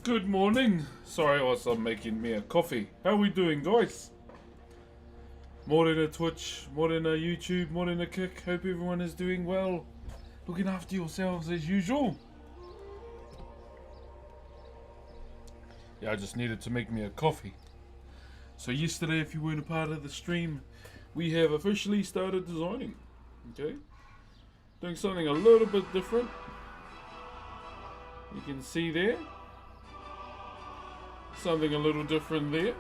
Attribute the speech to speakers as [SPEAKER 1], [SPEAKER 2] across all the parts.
[SPEAKER 1] Good morning. Sorry, I was making me a coffee. How are we doing, guys? Morena Twitch, morena YouTube, morena Kick. Hope everyone is doing well. Looking after yourselves as usual. Yeah, I just needed to make me a coffee. So yesterday, if you weren't a part of the stream, we have officially started designing. Okay? Doing something a little bit different. You can see there. Something a little different there.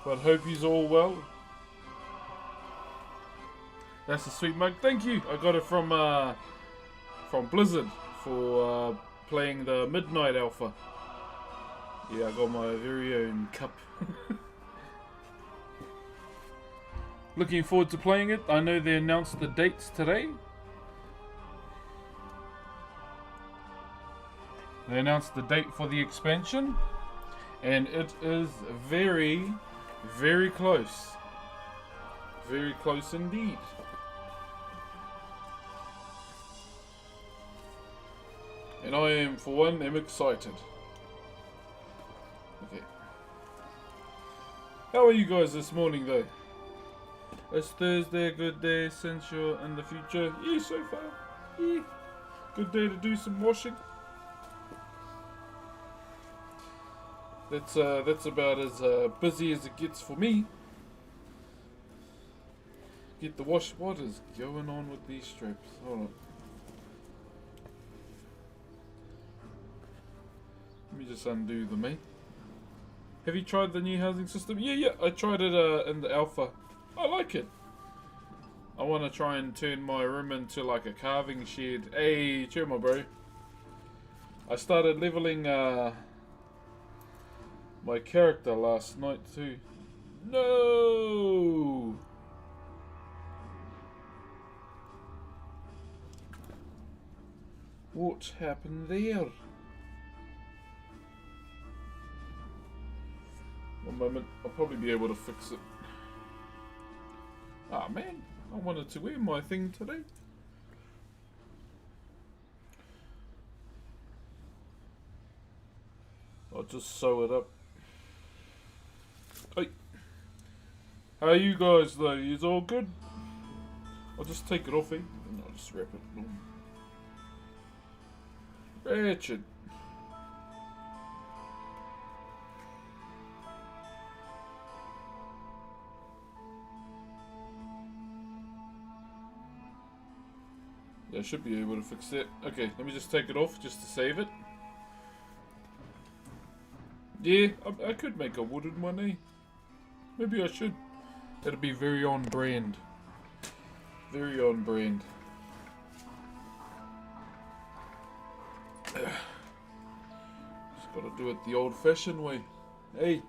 [SPEAKER 1] But hope he's all well. That's a sweet mug. Thank you. I got it from Blizzard for playing the Midnight Alpha. Yeah, I got my very own cup. Looking forward to playing it. I know they announced the dates today. They announced the date for the expansion, and it is very, very close. Very close indeed. And I am, for one, excited. Okay. How are you guys this morning, though? It's Thursday, a good day since you're in the future. Yeah, so far. Yeah. Good day to do some washing. That's about as busy as it gets for me. Get the wash. What is going on with these straps? Hold on. Let me just undo them, eh? Have you tried the new housing system? Yeah, I tried it in the alpha. I like it. I want to try and turn my room into like a carving shed. Hey, chill, my bro. I started leveling my character last night too. No! What happened there? One moment, I'll probably be able to fix it. Ah man, I wanted to wear my thing today. I'll just sew it up. Hey, how are you guys though? Is all good? I'll just take it off, eh? And I'll just wrap it. Wretched. Yeah, I should be able to fix that. Okay, let me just take it off just to save it. Yeah, I could make a wooden one, eh? Maybe I should. That'd be very on brand. Very on brand. Just gotta do it the old-fashioned way. Hey.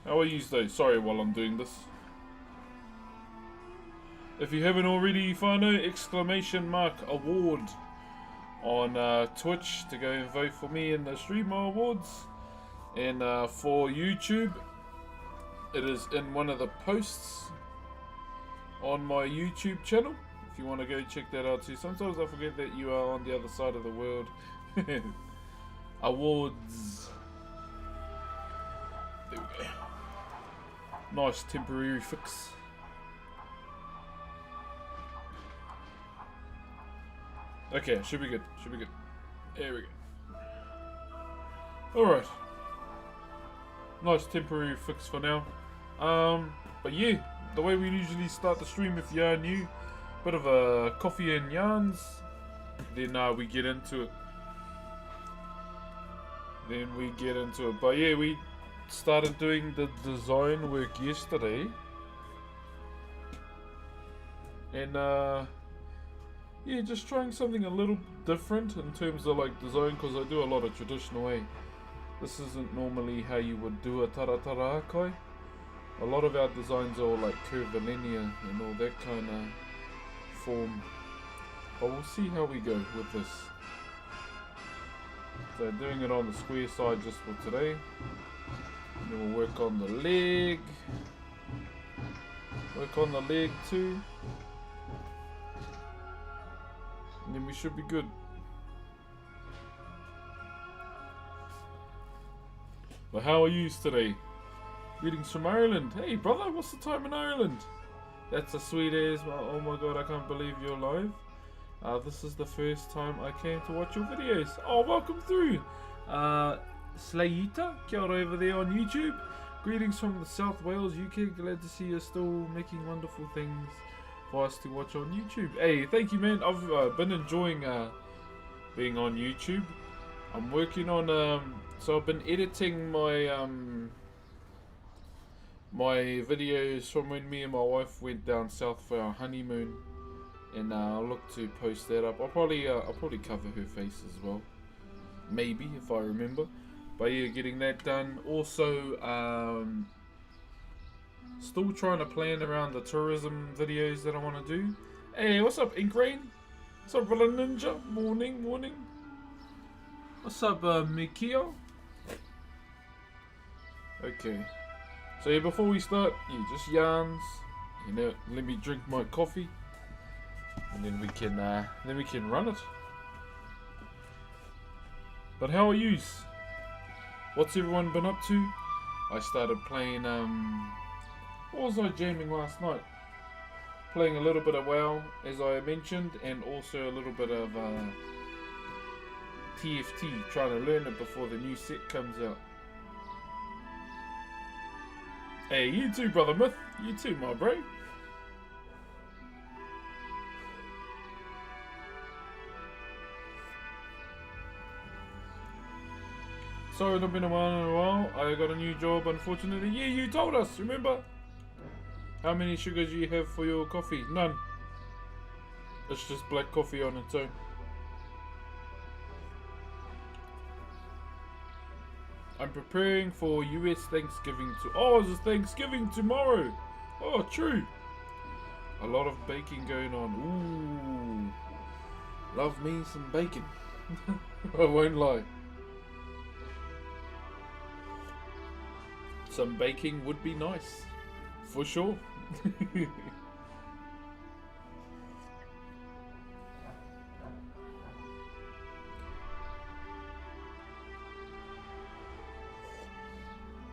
[SPEAKER 1] How are you though? Sorry while I'm doing this. If you haven't already, whānau, !award on Twitch to go and vote for me in the Streamer Awards. And for YouTube, it is in one of the posts on my YouTube channel. If you want to go check that out too. Sometimes I forget that you are on the other side of the world. Awards. There we go. Nice temporary fix. Okay, should be good. Should be good. There we go. Alright. Nice temporary fix for now. But yeah, the way we usually start the stream, if you are new, bit of a coffee and yarns, then we get into it. But yeah, we started doing the design work yesterday. And yeah, just trying something a little different in terms of like design, because I do a lot of traditional way. This isn't normally how you would do a taratara akai. A lot of our designs are all like curvilinear and all that kind of form. But we'll see how we go with this. So doing it on the square side just for today. Then we'll work on the leg. Work on the leg too. And then we should be good. But how are you today? Greetings from Ireland. Hey brother, what's the time in Ireland? That's a sweet as. Oh my god, I can't believe you're live. This is the first time I came to watch your videos. Oh, welcome through. Slayita, kia ora over there on YouTube. Greetings from the South Wales, UK. Glad to see you're still making wonderful things for us to watch on YouTube. Hey, thank you, man. I've been enjoying being on YouTube. I'm working on so I've been editing my my videos from when me and my wife went down south for our honeymoon, and I'll look to post that up. I'll probably cover her face as well, maybe if I remember. But yeah, getting that done. Also, still trying to plan around the tourism videos that I want to do. Hey, what's up, Ink Rain? What's up, Brother Ninja? Morning, morning. What's up, Mikio? Okay. So yeah, before we start, yeah, just yarns. You know, let me drink my coffee, and then we can run it. But how are yous? What's everyone been up to? I started playing. What was I jamming last night? Playing a little bit of WoW, as I mentioned, and also a little bit of TFT. Trying to learn it before the new set comes out. Hey, you too, Brother Myth. You too, my bro. Sorry, it's not been a while. I got a new job, unfortunately. Yeah, you told us, remember? How many sugars do you have for your coffee? None. It's just black coffee on its own. I'm preparing for US Thanksgiving oh, it's Thanksgiving tomorrow. Oh, true. A lot of baking going on. Ooh. Love me some bacon. I won't lie. Some baking would be nice. For sure.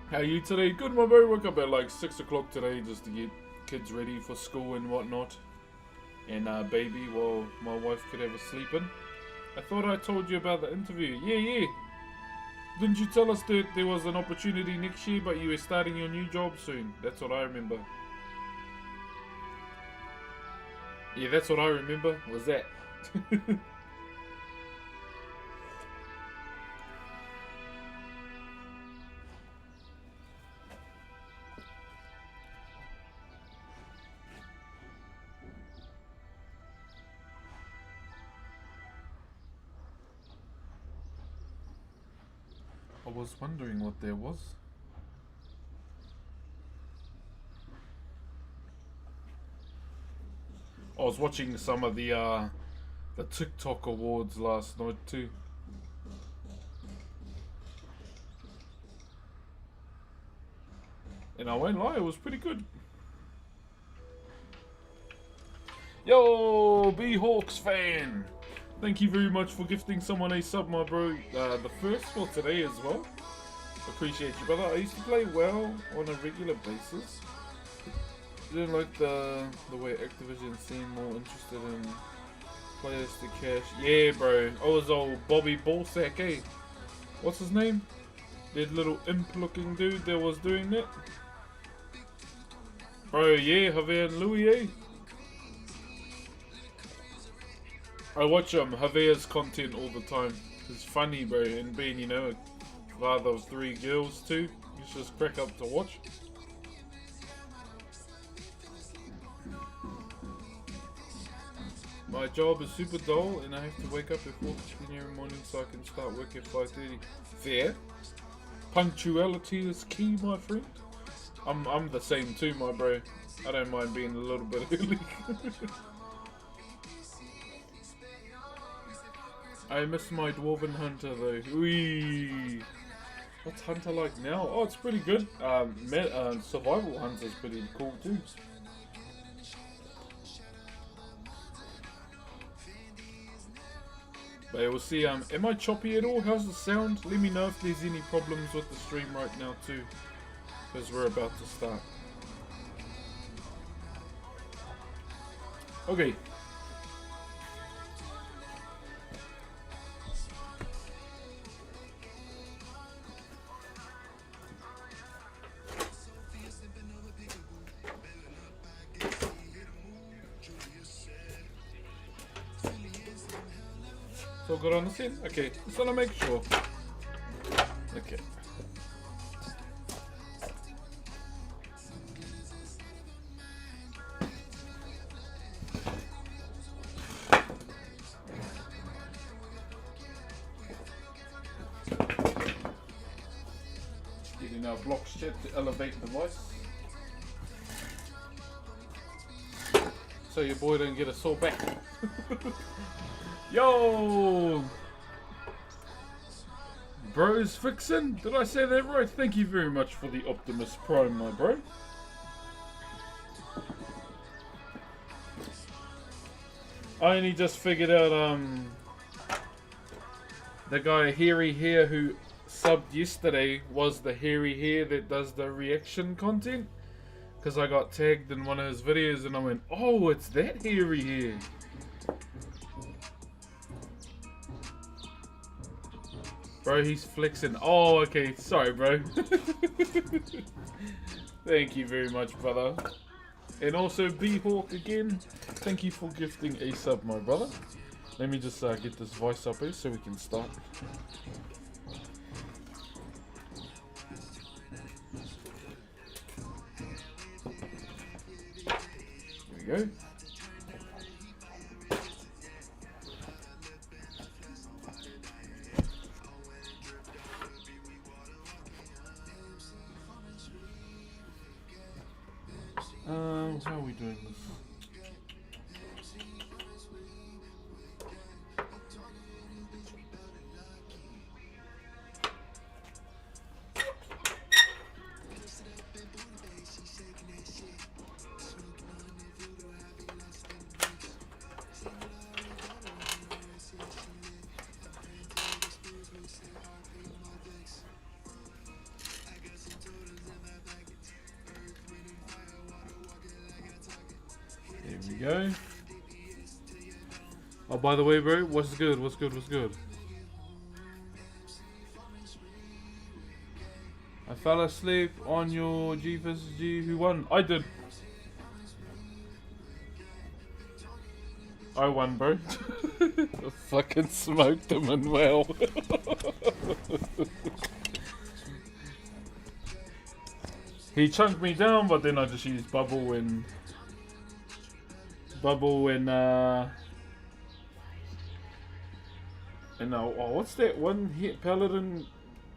[SPEAKER 1] How are you today? Good, my bro. Woke up at like 6 o'clock today just to get kids ready for school and whatnot. And baby, while my wife could have a sleep in. I thought I told you about the interview. Yeah. Didn't you tell us that there was an opportunity next year, but you were starting your new job soon? That's what I remember. Yeah, that's what I remember. Was that? I was wondering what there was. I was watching some of the TikTok awards last night too. And I won't lie, it was pretty good. Yo, B-Hawks fan! Thank you very much for gifting someone a sub, my bro. The first for today as well. Appreciate you, brother. I used to play WoW on a regular basis. Didn't like the way Activision seemed more interested in players to cash. Yeah, bro. I was old Bobby Ballsack, eh? What's his name? That little imp-looking dude that was doing that. Bro, yeah, Javier and Louis, eh? I watch Javier's content all the time. It's funny, bro, and being, you know, a father of 3 girls too. It's just crack up to watch. My job is super dull and I have to wake up at 4:15 every morning so I can start work at 5:30. Fair. Punctuality is key, my friend. I'm the same too, my bro. I don't mind being a little bit early. I miss my Dwarven Hunter though. Wee. What's Hunter like now? Oh, it's pretty good. Survival Hunter's pretty cool too. But we'll see. Am I choppy at all? How's the sound? Let me know if there's any problems with the stream right now too, because we're about to start. Okay. So good on the scene? Okay, just wanna make sure. Okay. Getting our blocks chat to elevate the voice. So your boy don't get a sore back. Yo! Bro's fixin'? Did I say that right? Thank you very much for the Optimus Prime, my bro. I only just figured out, the guy Hairy Hair who subbed yesterday was the Hairy Hair that does the reaction content. Because I got tagged in one of his videos and I went, oh, it's that Hairy Hair. Bro, he's flexing. Oh, okay. Sorry, bro. Thank you very much, brother. And also, B-Hawk again. Thank you for gifting a sub, my brother. Let me just get this voice up here so we can start. Here we go. How are we doing this? Go. Oh, by the way, bro, what's good? What's good? What's good? I fell asleep on your G vs G. Who won? I did. I won, bro. I fucking smoked him and well. He chunked me down, but then I just used bubble and what's that one hit paladin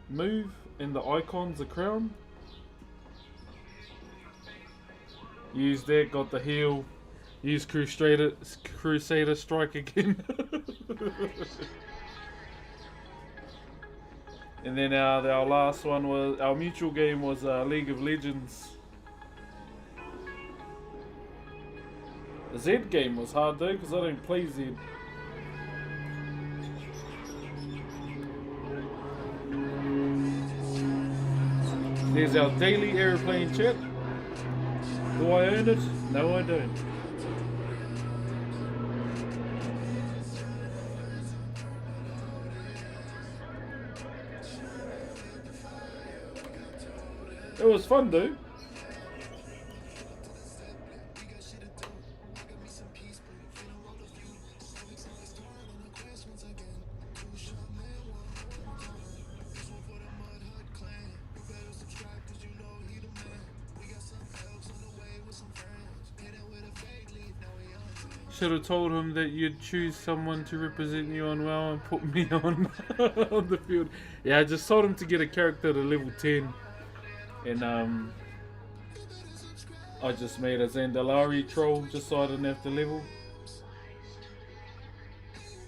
[SPEAKER 1] move in the icons, a crown? Use that, got the heal. Use Crusader strike again. And then our last one was, our mutual game was League of Legends. The Z game was hard though, because I don't play Z. There's our daily airplane chat. Do I own it? No, I don't. It was fun though. Should have told him that you'd choose someone to represent you on WoW and put me on on the field. Yeah, I just told him to get a character to level 10. And I just made a Zandalari troll just so I didn't have to level.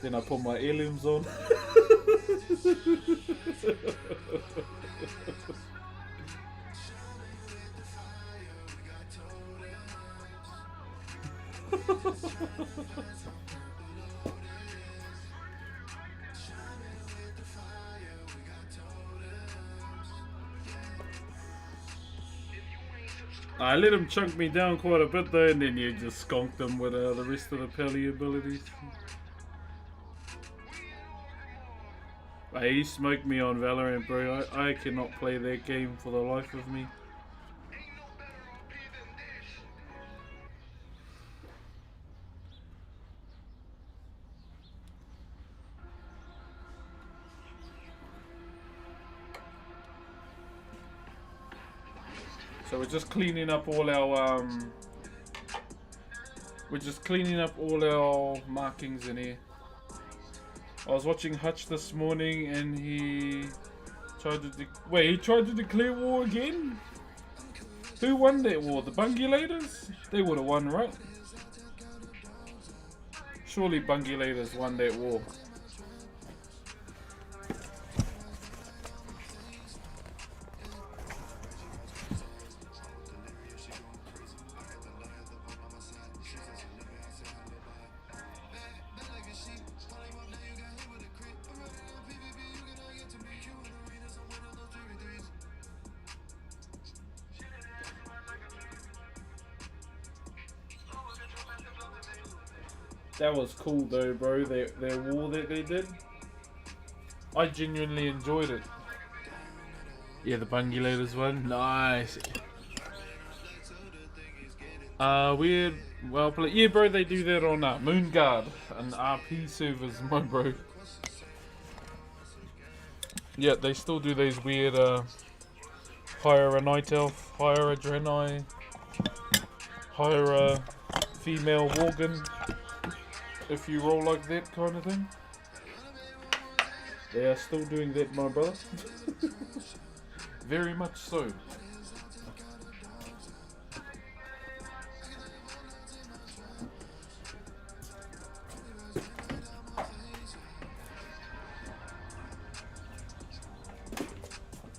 [SPEAKER 1] Then I put my heirlooms on. I let him chunk me down quite a bit though, and then you just skonked him with the rest of the Pally abilities. He smoked me on Valorant, bro. I cannot play that game for the life of me. So we're just cleaning up all our markings in here. I was watching Hutch this morning and he tried to declare war again? Who won that war? The Bungulators? They would have won, right? Surely Bungulators won that war. That was cool though, bro. Their war that they did. I genuinely enjoyed it. Yeah, the Bungulators one. Nice. Weird. Well played. Yeah, bro, they do that on Moonguard and RP servers, my bro. Yeah, they still do those weird hire a night elf, hire a Draenei, hire a female Worgen. If you roll like that kind of thing. They are still doing that, my brother. Very much so.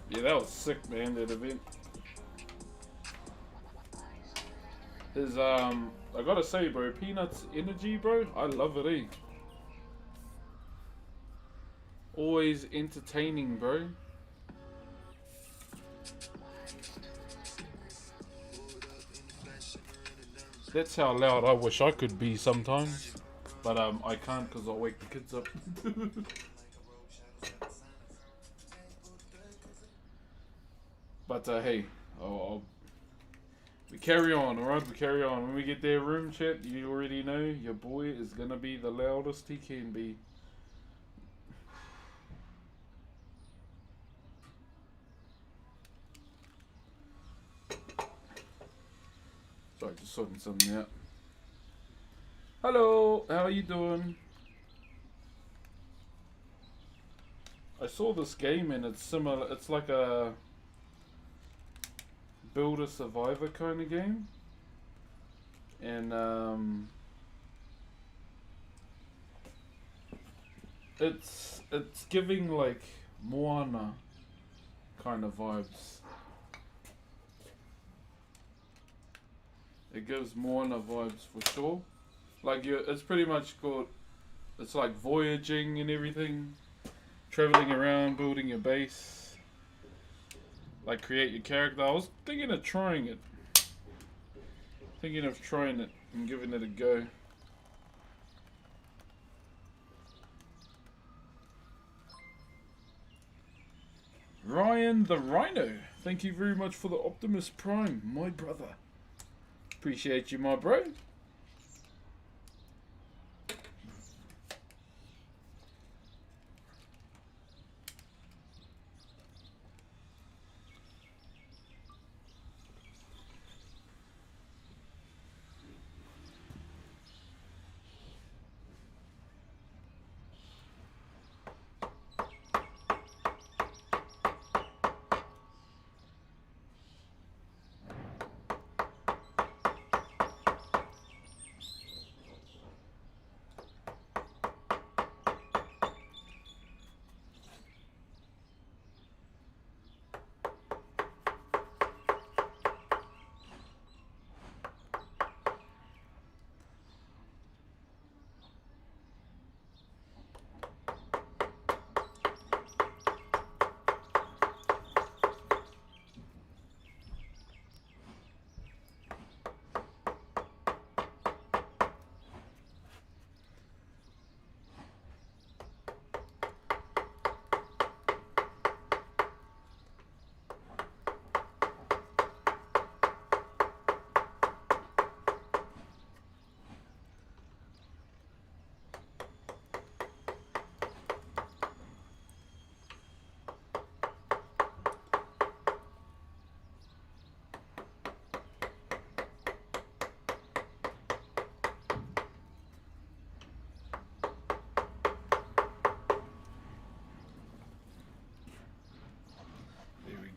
[SPEAKER 1] Yeah, that was sick, man, that event. His, I gotta say, bro, Peanut's energy, bro, I love it, eh? Always entertaining, bro. That's how loud I wish I could be sometimes. But, I can't because I'll wake the kids up. But, hey, we carry on, alright? We carry on. When we get there, room chat, you already know your boy is gonna be the loudest he can be. Sorry, just sorting something out. Hello, how are you doing? I saw this game and it's similar. It's like a builder survivor kind of game, and it's giving like Moana kind of vibes. It gives Moana vibes for sure. Like it's pretty much got, it's like voyaging and everything, traveling around, building your base. Like create your character. I was thinking of trying it. Thinking of trying it and giving it a go. Ryan the Rhino, thank you very much for the Optimus Prime, my brother. Appreciate you, my bro.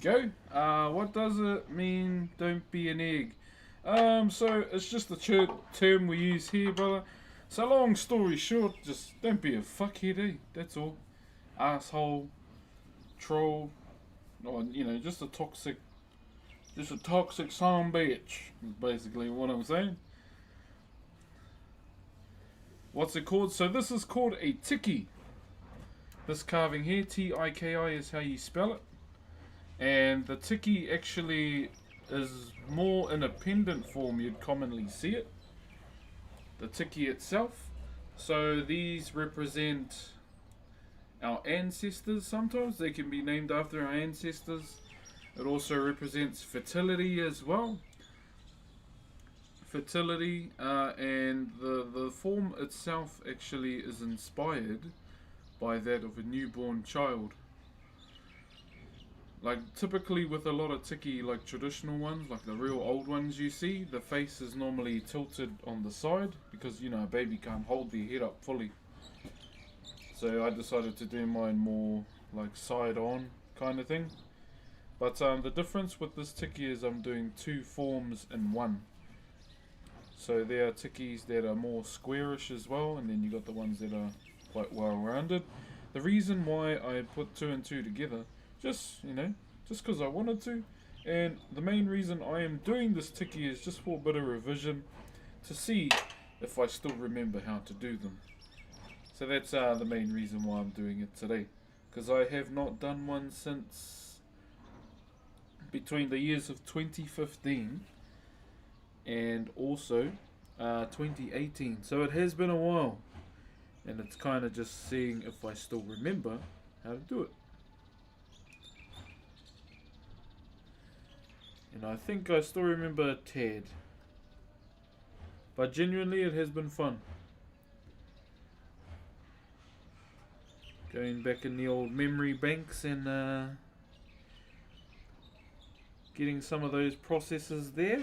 [SPEAKER 1] go. What does it mean, don't be an egg? So it's just the term we use here, brother. So long story short, just don't be a fuckhead, eh? That's all. Asshole, troll, or just a toxic son bitch. Is basically what I'm saying. What's it called? So this is called a tiki. This carving here, T-I-K-I, is how you spell it. And the tiki actually is more in a pendant form, you'd commonly see it. The tiki itself. So these represent our ancestors sometimes. They can be named after our ancestors. It also represents fertility as well. Fertility, and the form itself actually is inspired by that of a newborn child. Like typically with a lot of tiki, like traditional ones, like the real old ones you see, the face is normally tilted on the side because a baby can't hold their head up fully. So I decided to do mine more like side on kind of thing. But the difference with this tiki is I'm doing two forms in one. So there are tikis that are more squarish as well, and then you got the ones that are quite well rounded. The reason why I put two and two together, just because I wanted to, and the main reason I am doing this tiki is just for a bit of revision to see if I still remember how to do them. So that's the main reason why I'm doing it today, because I have not done one since between the years of 2015 and also 2018. So it has been a while, and it's kind of just seeing if I still remember how to do it. And I think I still remember a tad, but genuinely it has been fun. Going back in the old memory banks and getting some of those processes there.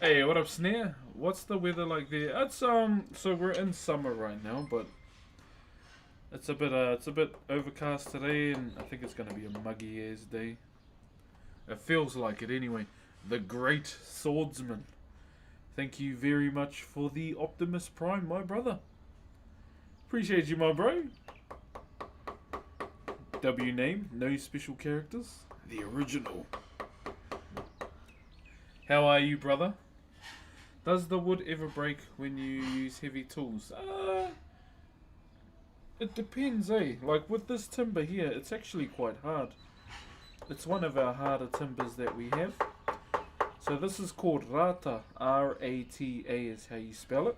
[SPEAKER 1] Hey, what up, Snare? What's the weather like there? It's so we're in summer right now, but it's a bit overcast today, and I think it's gonna be a muggy ass day. It feels like it anyway. The Great Swordsman. Thank you very much for the Optimus Prime, my brother. Appreciate you, my bro. W name, no special characters. The original. How are you, brother? Does the wood ever break when you use heavy tools? It depends, eh? Like with this timber here, it's actually quite hard. It's one of our harder timbers that we have. So this is called rata. R-A-T-A is how you spell it.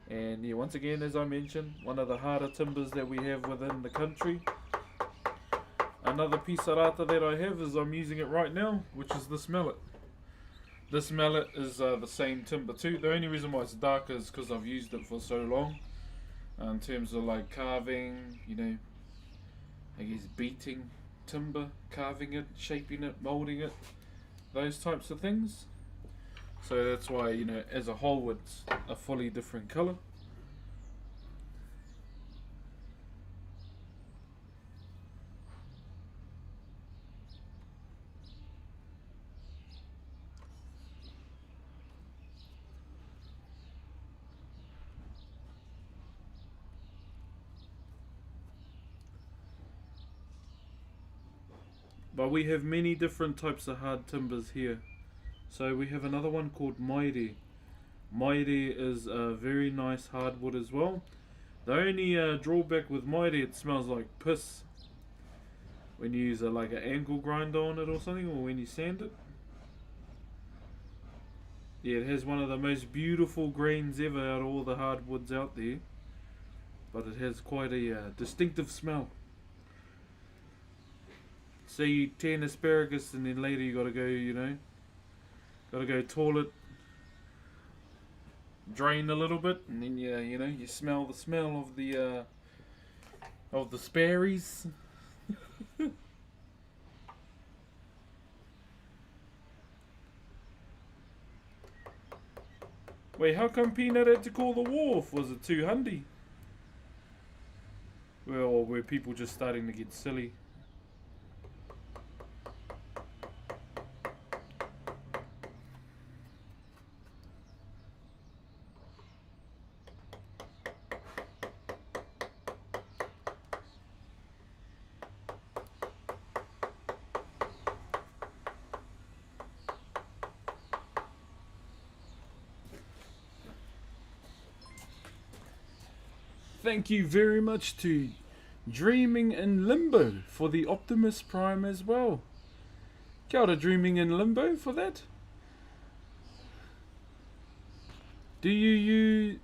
[SPEAKER 1] And yeah, once again, as I mentioned, one of the harder timbers that we have within the country. Another piece of rata that I have is I'm using it right now, which is this mallet. This mallet is the same timber too. The only reason why it's darker is because I've used it for so long. In terms of like carving, I guess beating timber, carving it, shaping it, moulding it, those types of things. So that's why, as a whole it's a fully different colour. But we have many different types of hard timbers here. So we have another one called Maori. Maori is a very nice hardwood as well. The only drawback with Maori, it smells like piss when you use like an angle grinder on it or something, or when you sand it. Yeah, it has one of the most beautiful grains ever out of all the hardwoods out there. But it has quite a distinctive smell. Say you tan asparagus and then later you gotta go, gotta go toilet, drain a little bit, and then you smell the smell of the sparries. Wait, how come Peanut had to call the wharf? Was it too handy? Well, were people just starting to get silly? Thank you very much to Dreaming in Limbo for the Optimus Prime as well. Kia ora, Dreaming in Limbo, for that. Do you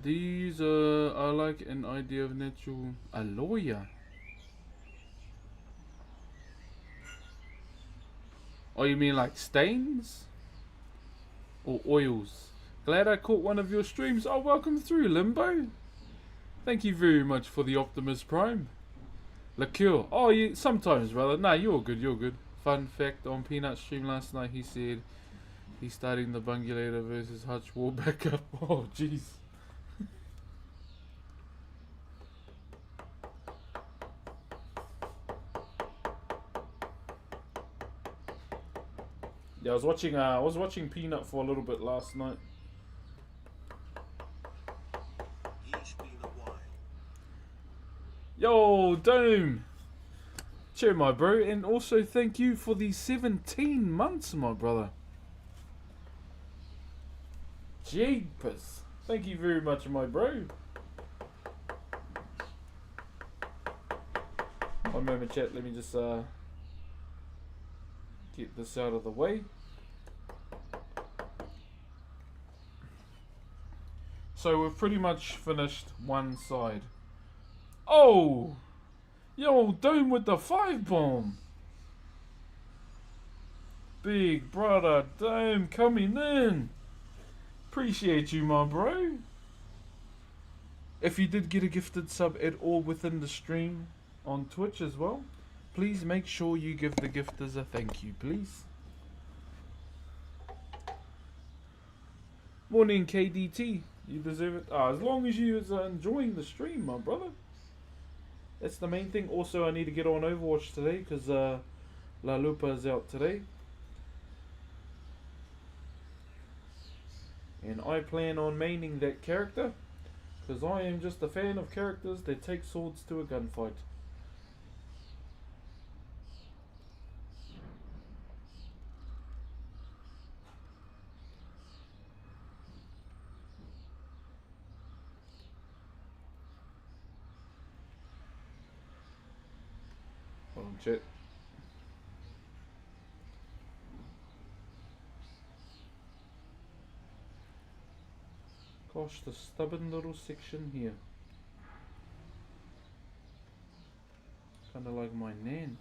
[SPEAKER 1] use I like an idea of natural a lawyer? Oh, you mean like stains or oils? Glad I caught one of your streams. Oh, welcome through, Limbo. Thank you very much for the Optimus Prime. Liqueur. Oh, yeah, sometimes, brother. Nah, you're good, you're good. Fun fact, on Peanut's stream last night, he said he's starting the Bungulator versus Hutch war back up. Oh, jeez. Yeah, I was watching Peanut for a little bit last night. Yo, Dome! Cheer, my bro, and also thank you for the 17 months, my brother. Jeepers. Thank you very much, my bro. One moment, chat, let me just get this out of the way. So we've pretty much finished one side. Oh! Yo, Dome with the 5-bomb! Big brother Dome coming in! Appreciate you, my bro. If you did get a gifted sub at all within the stream on Twitch as well, please make sure you give the gifters a thank you, please. Morning, KDT. You deserve it. As long as you are enjoying the stream, my brother. That's the main thing. Also, I need to get on Overwatch today because La Lupa is out today. And I plan on maining that character because I am just a fan of characters that take swords to a gunfight. Hold on, chat. Gosh, the stubborn little section here. Kinda like my nan.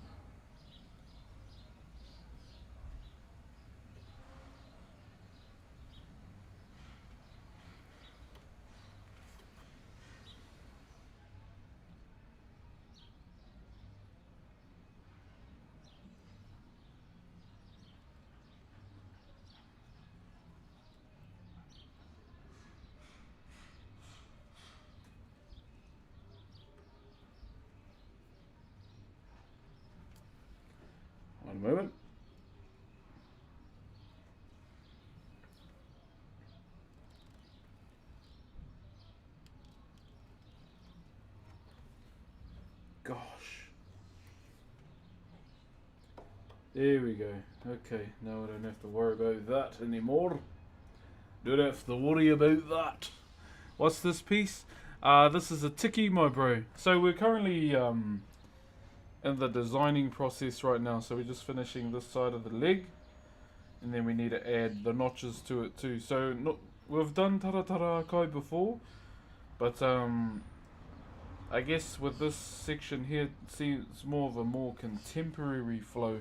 [SPEAKER 1] One moment. Gosh. There we go. Okay, now I don't have to worry about that anymore. Don't have to worry about that. What's this piece? This is a tiki, my bro. So we're currently in the designing process right now. So we're just finishing this side of the leg. And then we need to add the notches to it too. So we've done taratara kai before. But I guess with this section here, it's more of a more contemporary flow.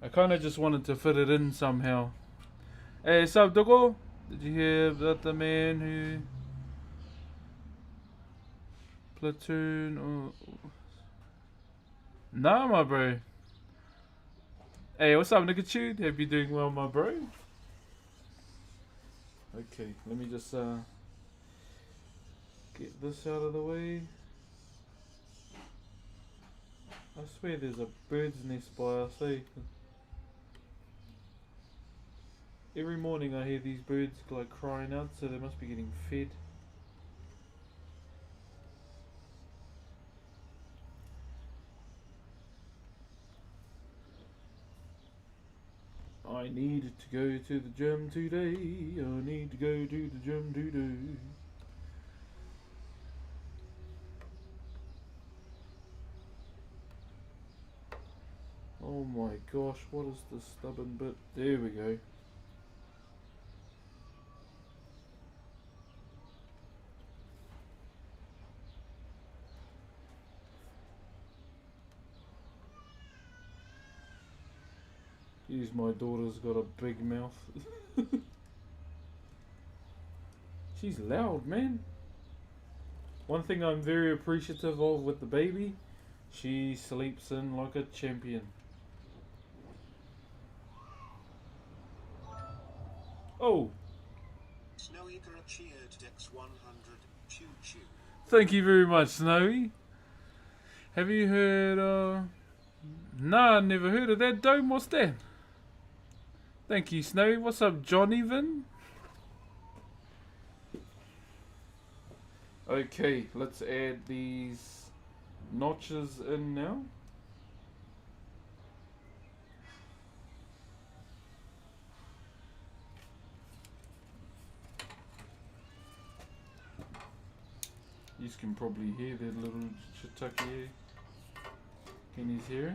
[SPEAKER 1] I kind of just wanted to fit it in somehow. Hey, sup, Doko? Did you hear about the man who... Platoon or... Nah, my bro. Hey, what's up, Nigga? Hope you doing well, my bro. Okay, let me just get this out of the way. I swear there's a bird's nest by us, eh? Every morning I hear these birds like crying out, so they must be getting fed. I need to go to the gym today. I need to go to the gym today. Oh my gosh, what is this stubborn bit? There we go. Jeez, my daughter's got a big mouth. She's loud, man. One thing I'm very appreciative of with the baby, she sleeps in like a champion. Oh!
[SPEAKER 2] Snowy cheered Dex 100. Choo choo.
[SPEAKER 1] Thank you very much, Snowy. Have you heard, Nah, I never heard of that dome. What's that? Thank you, Snowy. What's up, Johnny Vin? Okay, let's add these notches in now. You can probably hear that little shiitake. Can you hear it?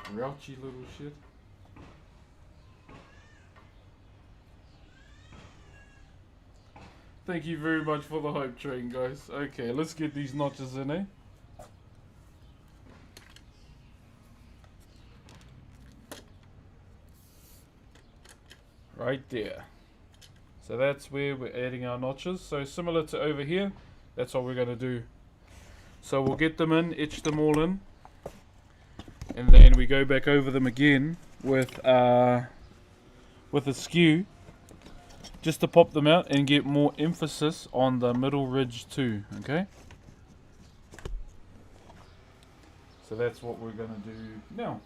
[SPEAKER 1] Grouchy little shit. Thank you very much for the hype train, guys. Okay, let's get these notches in, eh? Right there. So that's where we're adding our notches. So similar to over here, that's what we're going to do. So we'll get them in, etch them all in, and then we go back over them again with a skew, just to pop them out and get more emphasis on the middle ridge too, okay? So that's what we're going to do now.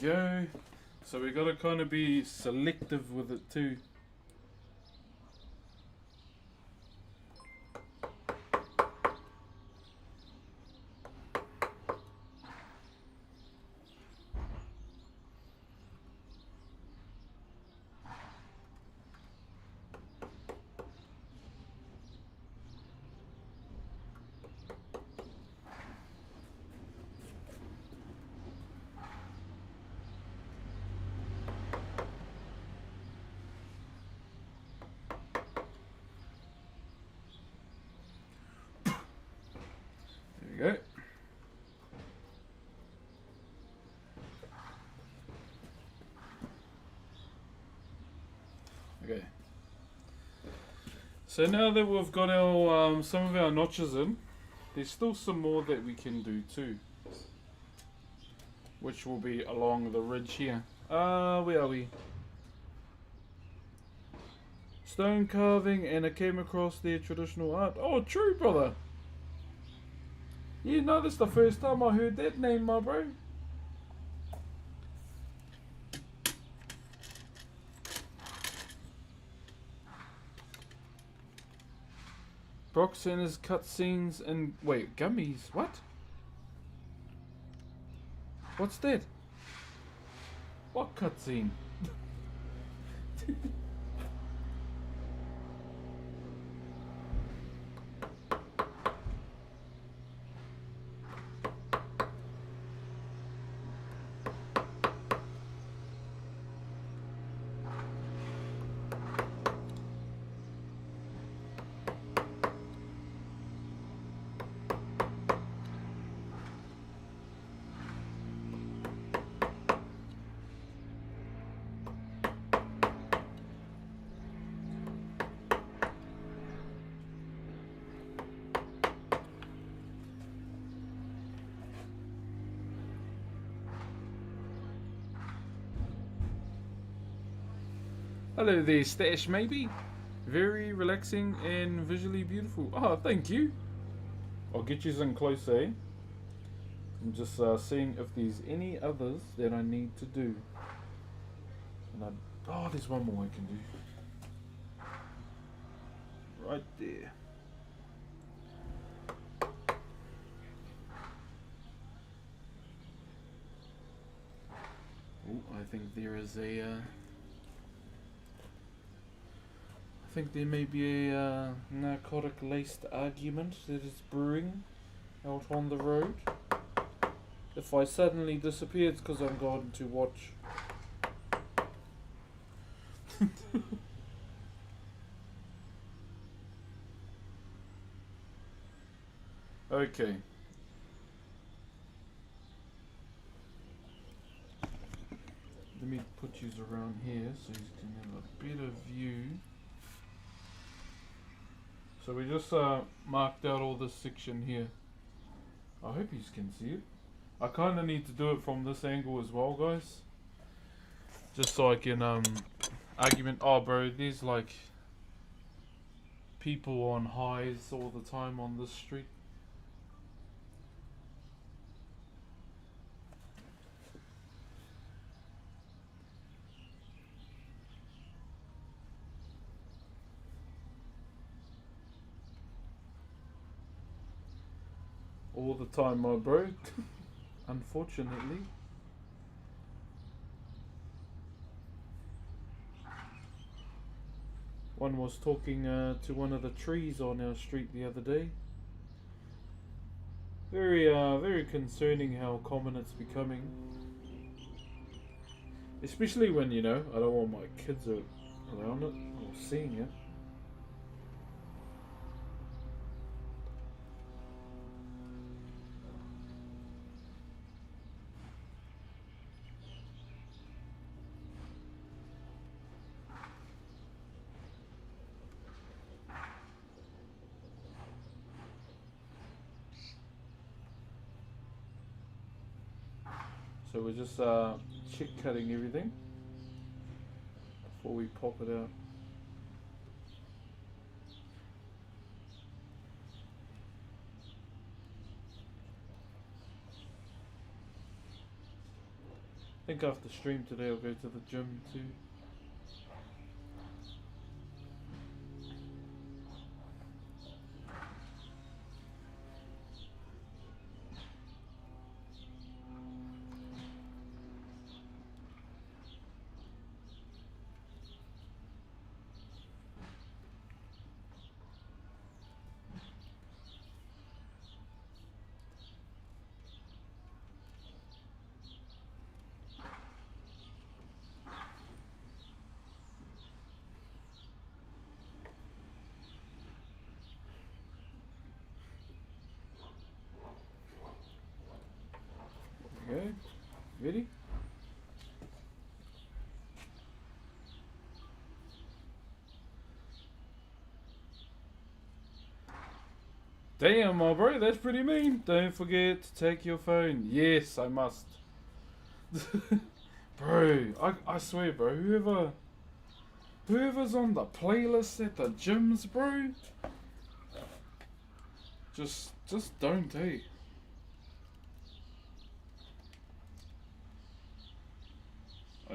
[SPEAKER 1] Go. So we got to kind of be selective with it too. There we go. Okay. So now that we've got our some of our notches in, there's still some more that we can do too, which will be along the ridge here. Where are we? Stone carving, and I came across their traditional art. Oh, true, brother. Yeah, no, this is the first time I heard that name, my bro. Brock Center's cutscenes and wait, gummies. What? What's that? What cutscene? Hello there, Stash, maybe? Very relaxing and visually beautiful. Oh, thank you. I'll get you in close, eh? I'm just seeing if there's any others that I need to do. And oh, there's one more I can do. Right there. Oh, I think there is a... I think there may be a narcotic-laced argument that is brewing out on the road. If I suddenly disappear, it's because I'm going to watch. Okay. Let me put you around here so you can have a better view. So we just marked out all this section here. I hope you can see it. I kind of need to do it from this angle as well, guys. Just so I can argument. Oh, bro, there's like people on highs all the time on this street. All the time, my bro. Unfortunately. One was talking to one of the trees on our street the other day. Very concerning how common it's becoming. Especially when, you know, I don't want my kids around it or seeing it. So we're just chick cutting everything before we pop it out. I think after stream today I'll go to the gym too. Okay, ready? Damn, my bro, that's pretty mean. Don't forget to take your phone. Yes, I must. Bro, I swear, bro, whoever's on the playlist at the gyms, bro, just don't, eh?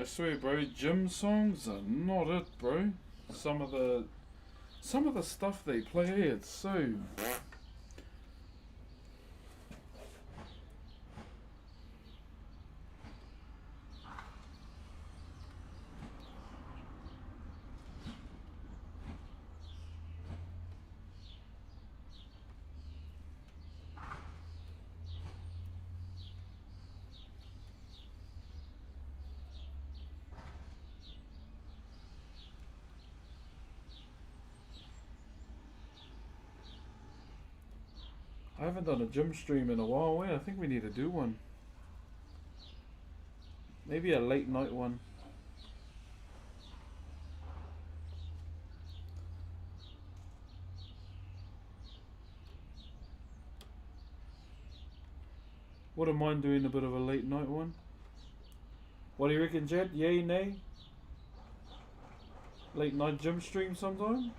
[SPEAKER 1] I swear, bro, gym songs are not it, bro. Some of the stuff they play, it's so. I haven't done a gym stream in a while. I think we need to do one. Maybe a late night one. Wouldn't mind doing a bit of a late night one. What do you reckon, Jed? Yay, nay? Late night gym stream sometime?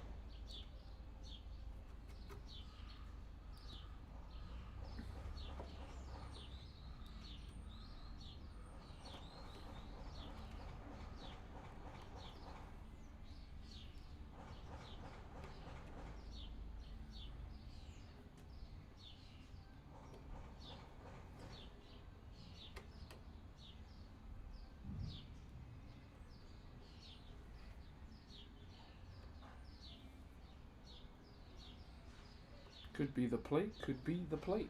[SPEAKER 1] Could be the plate, could be the plate.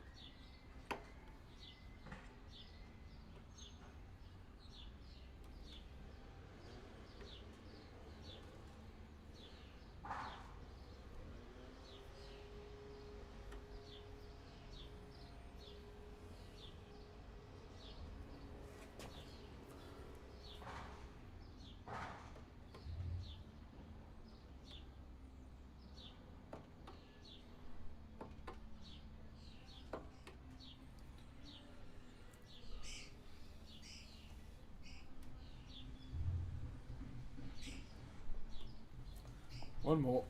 [SPEAKER 1] One more.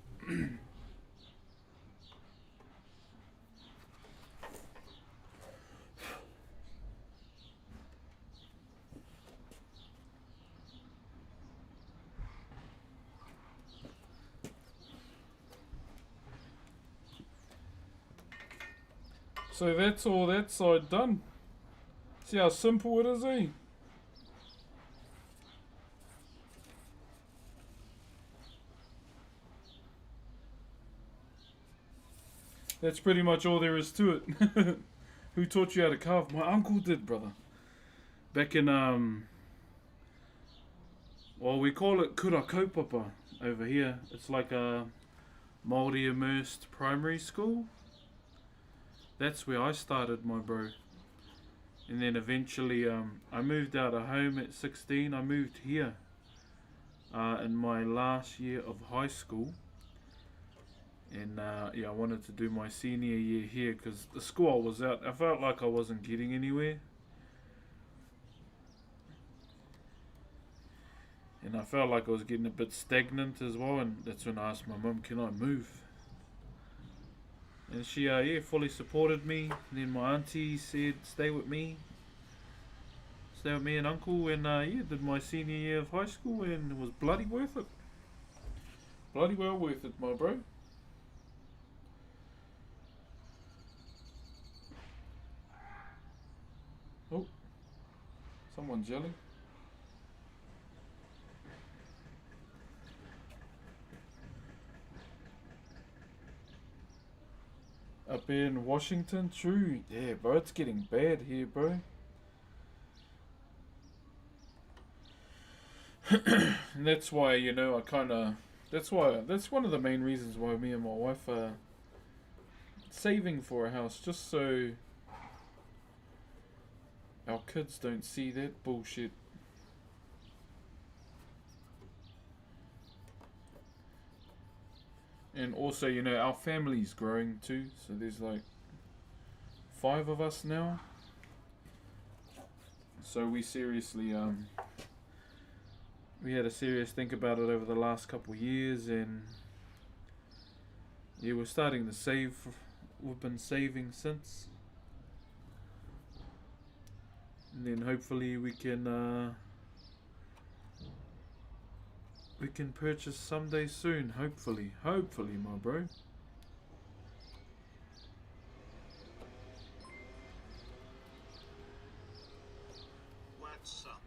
[SPEAKER 1] So that's all that side done. See how simple it is, eh? That's pretty much all there is to it. Who taught you how to carve? My uncle did, brother. Back in, well, we call it kura kaupapa over here. It's like a Maori immersed primary school. That's where I started, my bro. And then eventually, I moved out of home at 16. I moved here in my last year of high school. And yeah, I wanted to do my senior year here because the school I was at, I felt like I wasn't getting anywhere. And I felt like I was getting a bit stagnant as well, and that's when I asked my mum, can I move? And she yeah, fully supported me. And then my auntie said, stay with me and uncle, and yeah, did my senior year of high school, and it was bloody worth it. Bloody well worth it, my bro. Oh, someone's yelling. Up in Washington, true. Yeah, bro, it's getting bad here, bro. And that's why, you know, that's one of the main reasons why me and my wife are saving for a house, just so our kids don't see that bullshit. And also, you know, our family's growing too, so there's like 5 of us now. So we seriously, we had a serious think about it over the last couple of years, and yeah, we're starting to save. We've been saving since, and then hopefully we can we can purchase someday soon, hopefully. Hopefully, my bro.
[SPEAKER 2] What's up?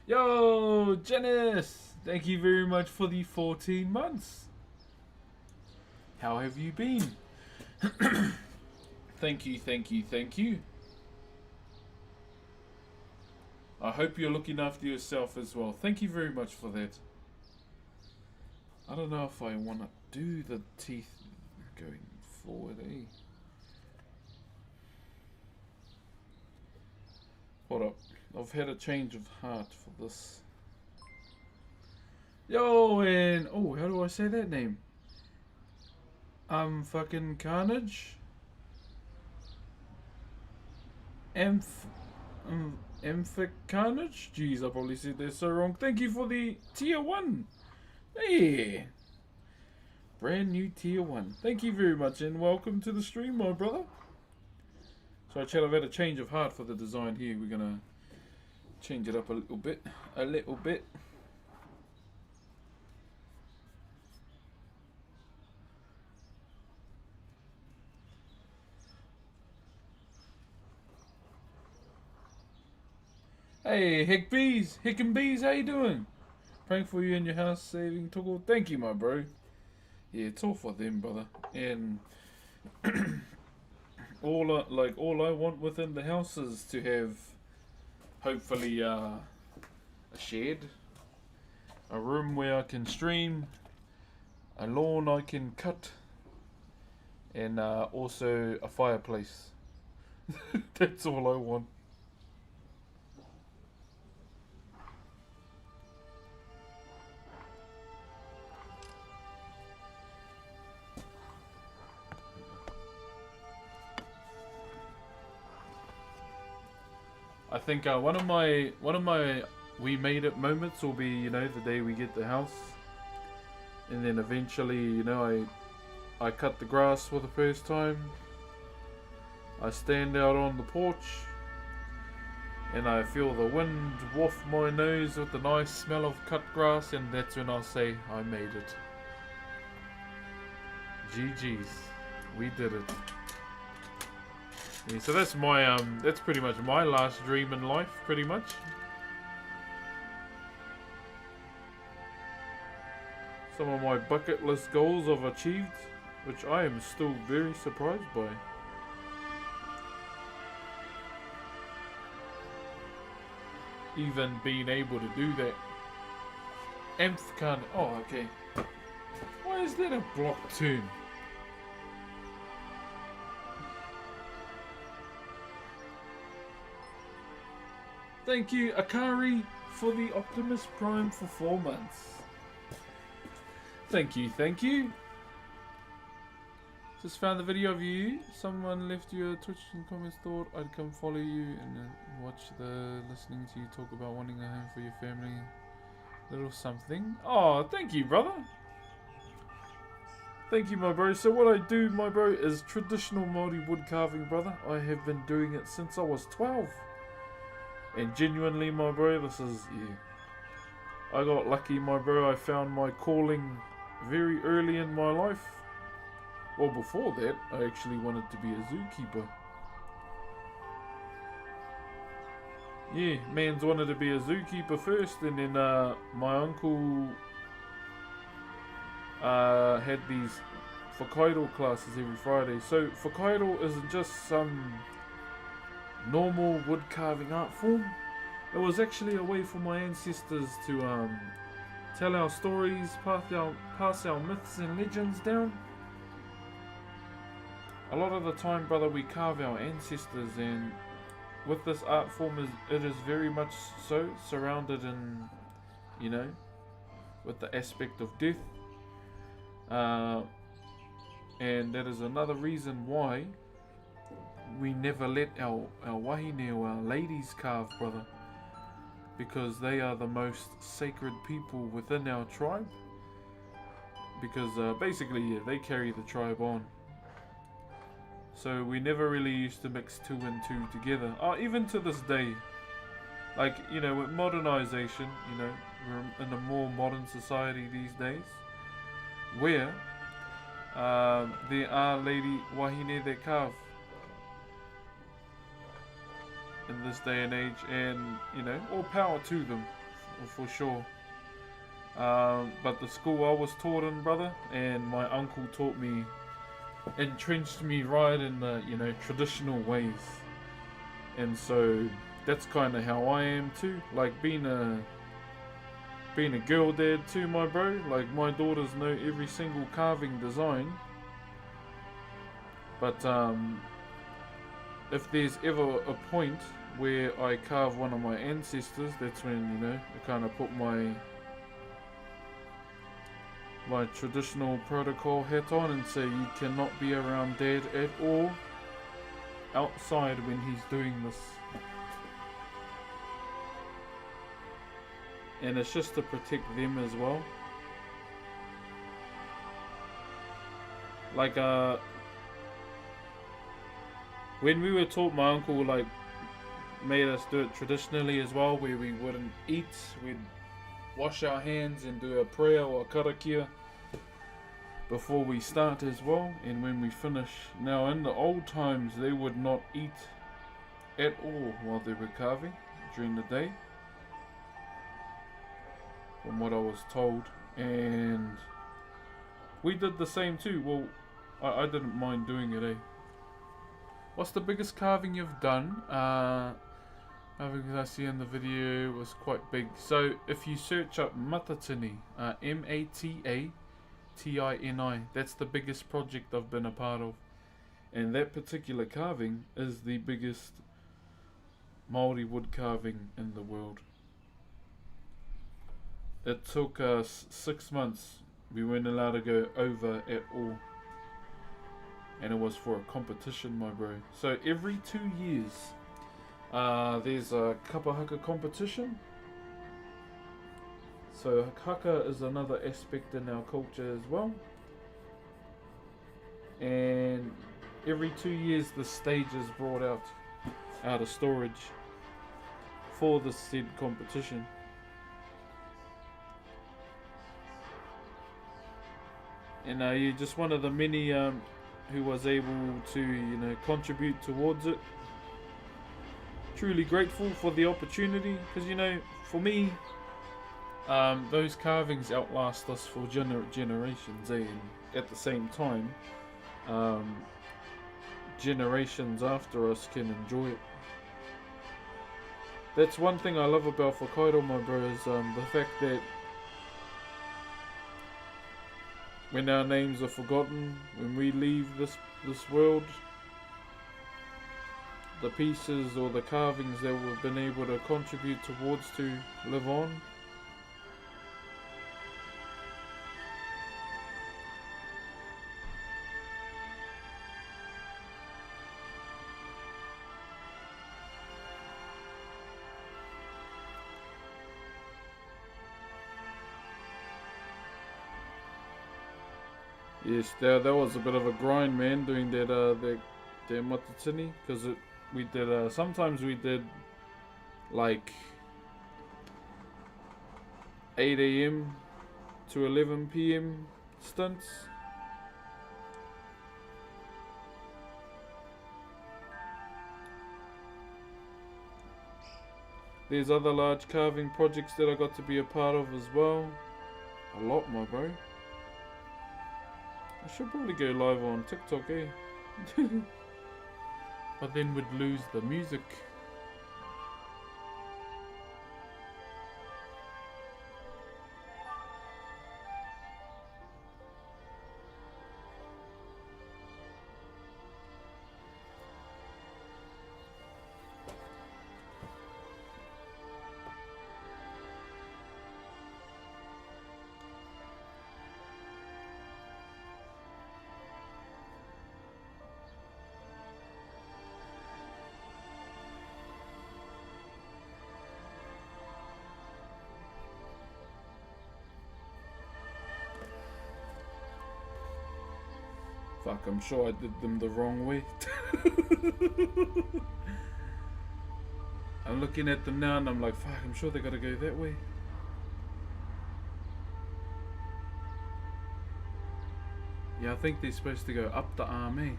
[SPEAKER 1] Yo, Janice! Thank you very much for the 14 months. How have you been? Thank you, thank you, thank you. I hope you're looking after yourself as well. Thank you very much for that. I don't know if I want to do the teeth going forward, eh? Hold up. I've had a change of heart for this. Yo, and... oh, how do I say that name? Fucking Carnage? Amphic Carnage? Jeez, I probably said that so wrong. Thank you for the tier 1. Hey! Brand new tier 1. Thank you very much and welcome to the stream, my brother. So, chat, I've had a change of heart for the design here. We're gonna change it up a little bit. A little bit. Hey, Hick Bees, Hick and Bees, how you doing? Praying for you in your house, saving Toggle. Thank you, my bro. Yeah, it's all for them, brother. And all I want within the house is to have, hopefully, a shed, a room where I can stream, a lawn I can cut, and also a fireplace. That's all I want. I think one of my we made it moments will be, you know, the day we get the house, and then eventually, you know, I cut the grass for the first time. I stand out on the porch and I feel the wind waft my nose with the nice smell of cut grass, and that's when I say I made it. GG's, we did it. Yeah, so that's my that's pretty much my last dream in life, pretty much. Some of my bucket list goals I've achieved, which I am still very surprised by. Even being able to do that. Oh, okay. Why is that a block turn? Thank you, Akari, for the Optimus Prime for 4 months. Thank you, thank you. Just found the video of you. Someone left you a Twitch and comments, thought I'd come follow you and watch the listening to you talk about wanting a home for your family. Little something. Oh, thank you, brother. Thank you, my bro. So what I do, my bro, is traditional Maori wood carving, brother. I have been doing it since I was 12. And genuinely, my bro, this is, yeah. I got lucky, my bro. I found my calling very early in my life. Well, before that, I actually wanted to be a zookeeper. Yeah, man's wanted to be a zookeeper first, and then my uncle had these Whakairo classes every Friday. So Whakairo isn't just some normal wood carving art form. It was actually a way for my ancestors to tell our stories, pass our myths and legends down. A lot of the time, brother, we carve our ancestors, and with this art form, it is very much so surrounded in, you know, with the aspect of death. And that is another reason why we never let our wahine or our ladies carve, brother, because they are the most sacred people within our tribe, because basically, yeah, they carry the tribe on. So we never really used to mix 2 and 2 together. Even to this day, like, you know, with modernization, you know, we're in a more modern society these days, where there are lady wahine that carve in this day and age, and you know, all power to them, for sure. But the school I was taught in, brother, and my uncle taught me, entrenched me right in the, you know, traditional ways, and so that's kind of how I am too. Like being a girl dad too, my bro. Like my daughters know every single carving design, but if there's ever a point where I carve one of my ancestors, that's when, you know, I kind of put my traditional protocol hat on and say you cannot be around dad at all outside when he's doing this. And it's just to protect them as well. Like when we were taught, my uncle like made us do it traditionally as well, where we wouldn't eat, we'd wash our hands and do a prayer or a karakia before we start as well, and when we finish. Now in the old times they would not eat at all while they were carving during the day, from what I was told, and we did the same too. Well, I didn't mind doing it, eh? What's the biggest carving you've done? Carving I see in the video was quite big. So if you search up Matatini, Matatini, that's the biggest project I've been a part of. And that particular carving is the biggest Maori wood carving in the world. It took us 6 months. We weren't allowed to go over at all. And it was for a competition, my bro. So every 2 years, there's a kapa haka competition. So haka is another aspect in our culture as well. And every 2 years the stage is brought out of storage for the said competition. And you're just one of the many who was able to, you know, contribute towards it. Truly grateful for the opportunity, because, you know, for me, those carvings outlast us for generations, eh? And at the same time, generations after us can enjoy it. That's one thing I love about Whakairo, my bro, is the fact that when our names are forgotten, when we leave this world, the pieces or the carvings that we've been able to contribute towards to live on. Yes, that was a bit of a grind, man, doing that matatini, because we did sometimes we did like 8 a.m. to 11 p.m. stints. There's other large carving projects that I got to be a part of as well. A lot, my bro. I should probably go live on TikTok, eh? But then we'd lose the music. Fuck, I'm sure I did them the wrong way. I'm looking at them now and I'm like, fuck, I'm sure they gotta go that way. Yeah, I think they're supposed to go up the arm, eh?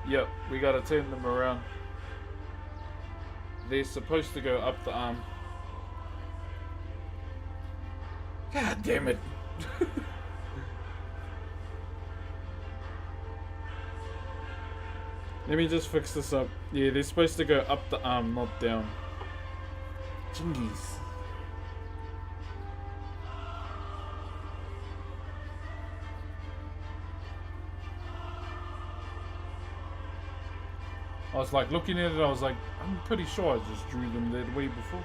[SPEAKER 1] Yep, we gotta turn them around. They're supposed to go up the arm. God damn it. Let me just fix this up. Yeah, they're supposed to go up the arm, not down. Jingies. I was like looking at it, I was like, I'm pretty sure I just drew them that way before.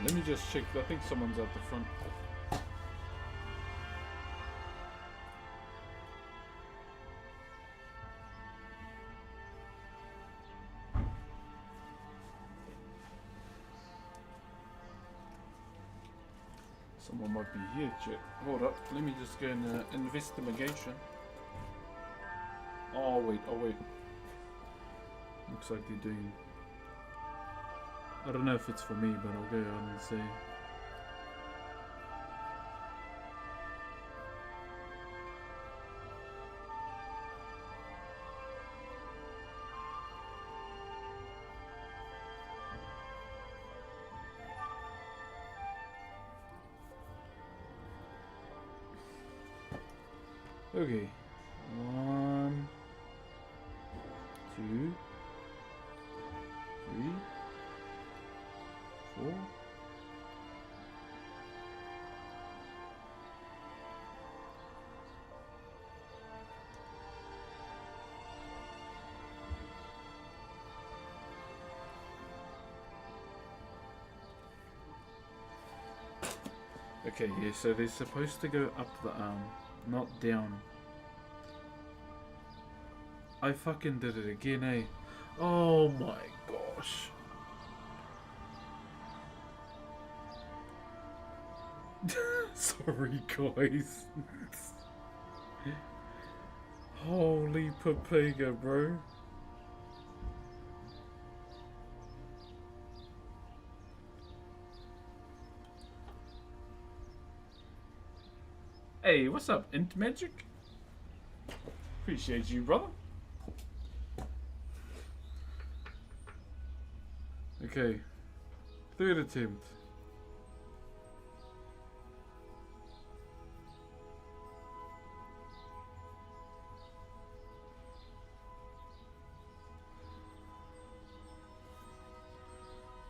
[SPEAKER 1] Let me just check. I think someone's at the front. Someone might be here, chat. Hold up. Let me just go in investigation. Oh, wait. Oh, wait. Looks like they're doing... I don't know if it's for me, but I'll go on and say... Okay. 1, 2, 3, 4. Okay, yeah, so they're supposed to go up the arm, not down. I fucking did it again, eh? Oh my gosh. Sorry, guys. Holy papega, bro. Hey, what's up, Int Magic? Appreciate you, brother. Okay, third attempt.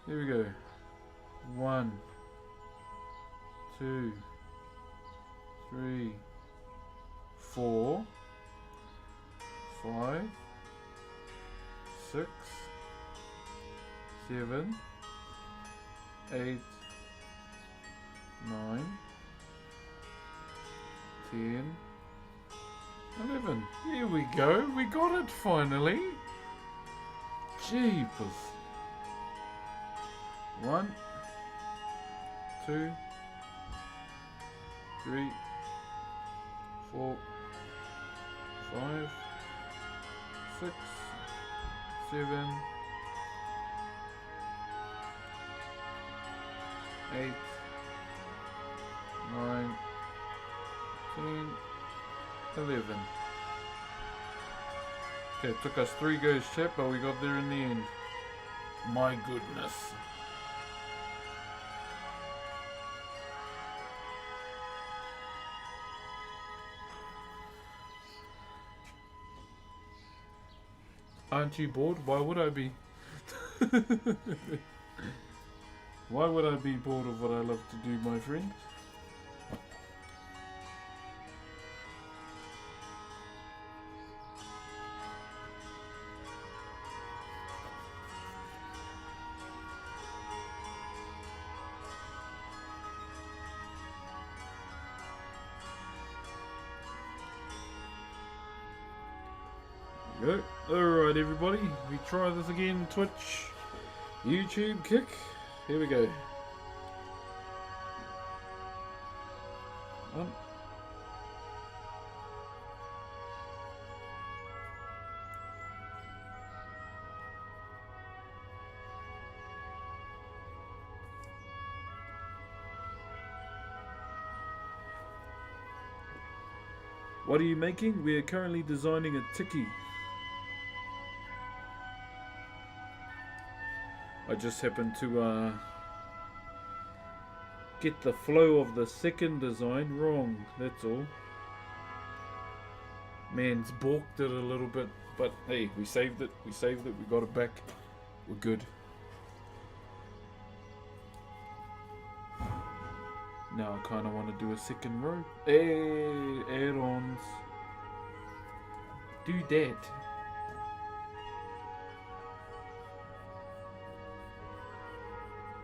[SPEAKER 1] Here we go. 1, 2, 3, 4, 5, 6, 7, 8, 9, 10, 11. Here we go. We got it finally. Jeepers. 1, 2, 3, 4, 5, 6, 7, 8, 9, 10, 11. Okay, it took us 3 goes, chat, but we got there in the end. My goodness. Aren't you bored? Why would I be? Why would I be bored of what I love to do, my friends? Go. Alright everybody, we try this again. Twitch, YouTube, kick. Here we go. What are you making? We are currently designing a tiki. I just happened to get the flow of the second design wrong, that's all. Man's balked it a little bit, but hey, we saved it, we got it back, we're good. Now I kind of want to do a second row. Hey, add-ons. Do that.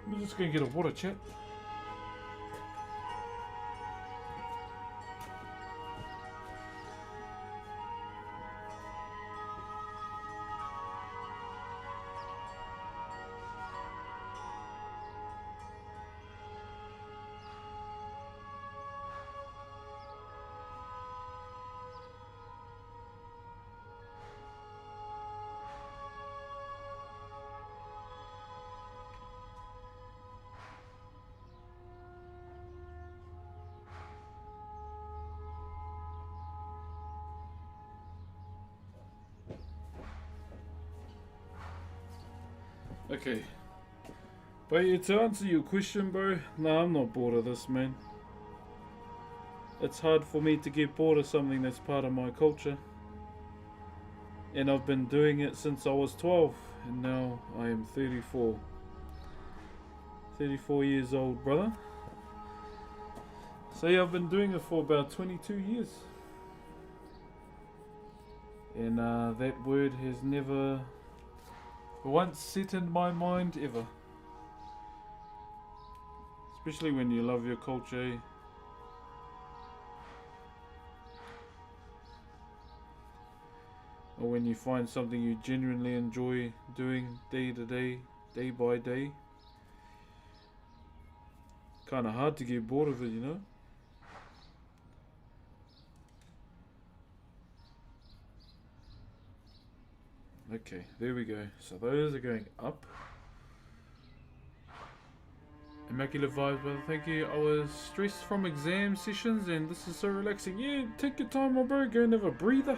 [SPEAKER 1] I'm just going to get a water, chat. Okay. But yeah, to answer your question, bro, nah, I'm not bored of this, man. It's hard for me to get bored of something that's part of my culture. And I've been doing it since I was 12, and now I am 34. 34 years old, brother. So yeah, I've been doing it for about 22 years. And that word has never once set in my mind ever. Especially when you love your culture. Or when you find something you genuinely enjoy doing day to day, day by day. Kind of hard to get bored of it, you know? Okay, there we go. So those are going up. Immaculate vibes, brother. Thank you. I was stressed from exam sessions and this is so relaxing. Yeah, take your time, my bro. Go and have a breather.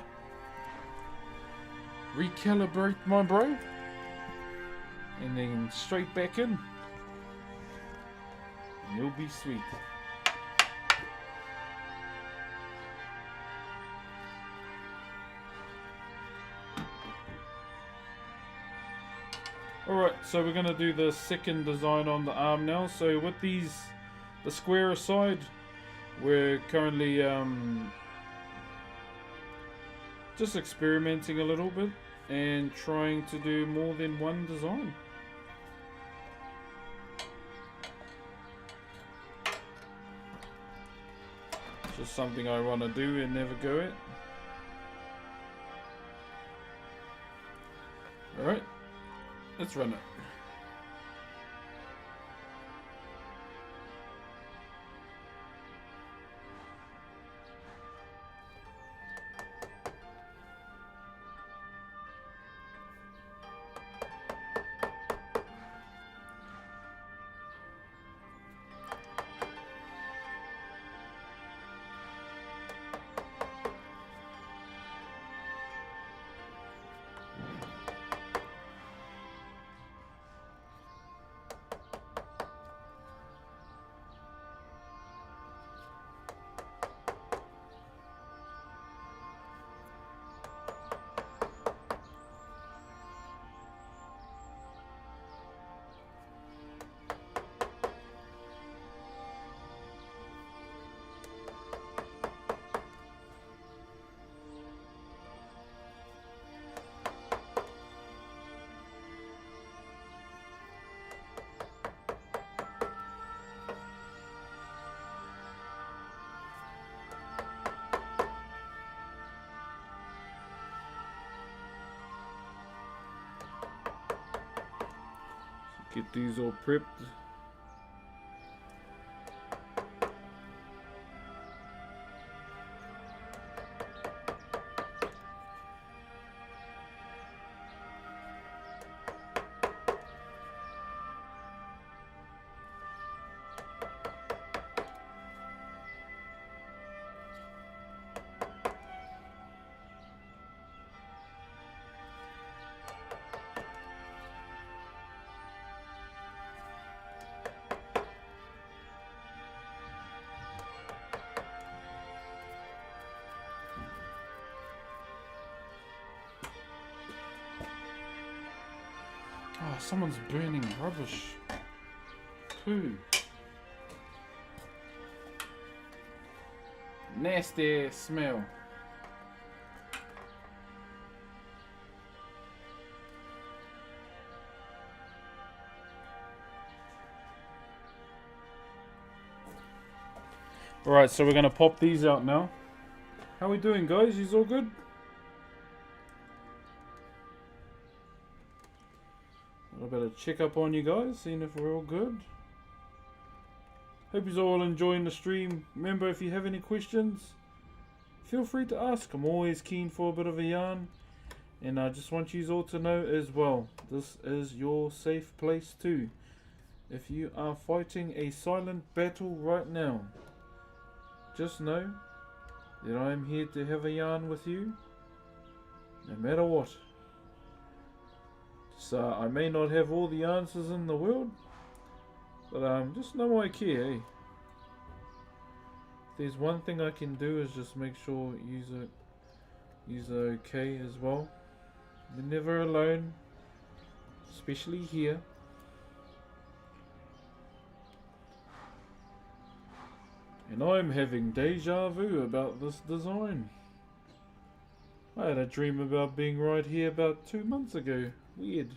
[SPEAKER 1] Recalibrate, my bro. And then straight back in. And you'll be sweet. Alright, so we're going to do the second design on the arm now. So with these, the square aside, we're currently just experimenting a little bit and trying to do more than one design. Just something I want to do and never go at. Alright. Let's run it. Get these all prepped. Oh, someone's burning rubbish. Poo. Nasty smell. Alright, so we're going to pop these out now. How we doing, guys? You all good? I better check up on you guys, seeing if we're all good. Hope you're all enjoying the stream. Remember, if you have any questions, feel free to ask. I'm always keen for a bit of a yarn. And I just want you all to know as well, this is your safe place too. If you are fighting a silent battle right now, just know that I am here to have a yarn with you, no matter what. So I may not have all the answers in the world, but just know I care, eh? If there's one thing I can do is just make sure you're okay as well. You're never alone, especially here. And I'm having deja vu about this design. I had a dream about being right here about 2 months ago. Weird.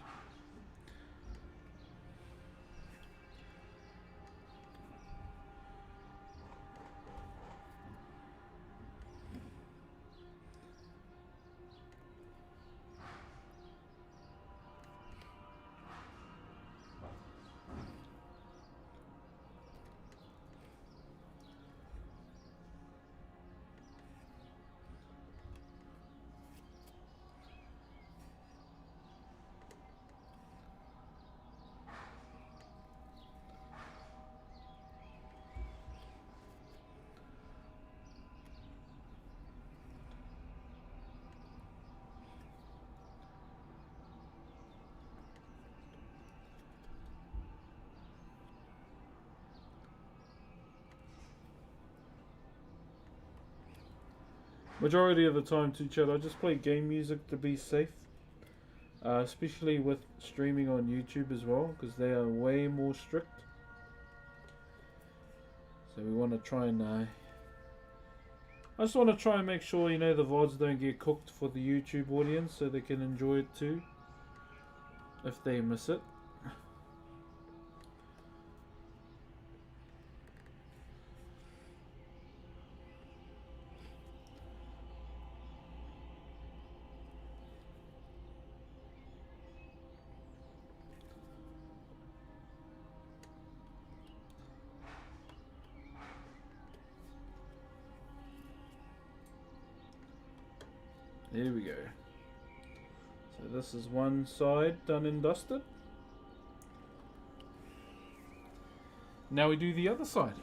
[SPEAKER 1] Majority of the time too, Chad, I just play game music to be safe. Especially with streaming on YouTube as well, because they are way more strict. So we want to try and... I just want to try and make sure, you know, the VODs don't get cooked for the YouTube audience, so they can enjoy it too, if they miss it. Here we go. So this is one side done and dusted. Now we do the other side.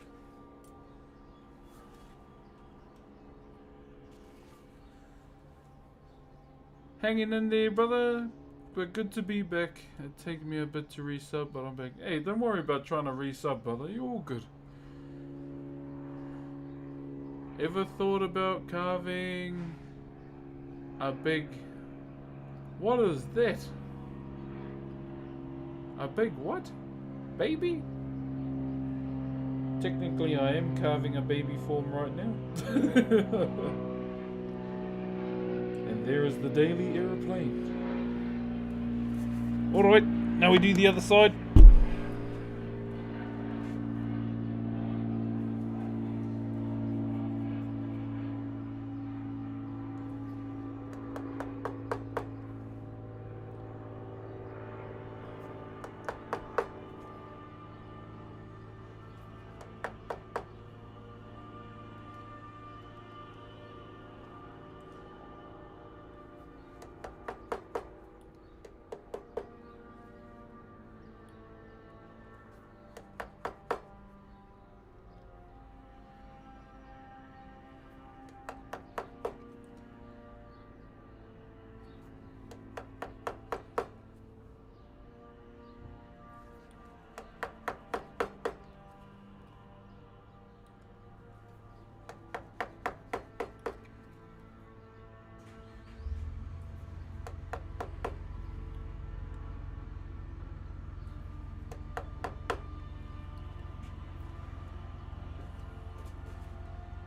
[SPEAKER 1] Hanging in there, brother. But good to be back. It takes me a bit to resub, but I'm back. Hey, don't worry about trying to resub, brother. You're all good. Ever thought about carving a big... What is that? A big what? Baby? Technically I am carving a baby form right now. And there is the daily aeroplane. Alright, now we do the other side.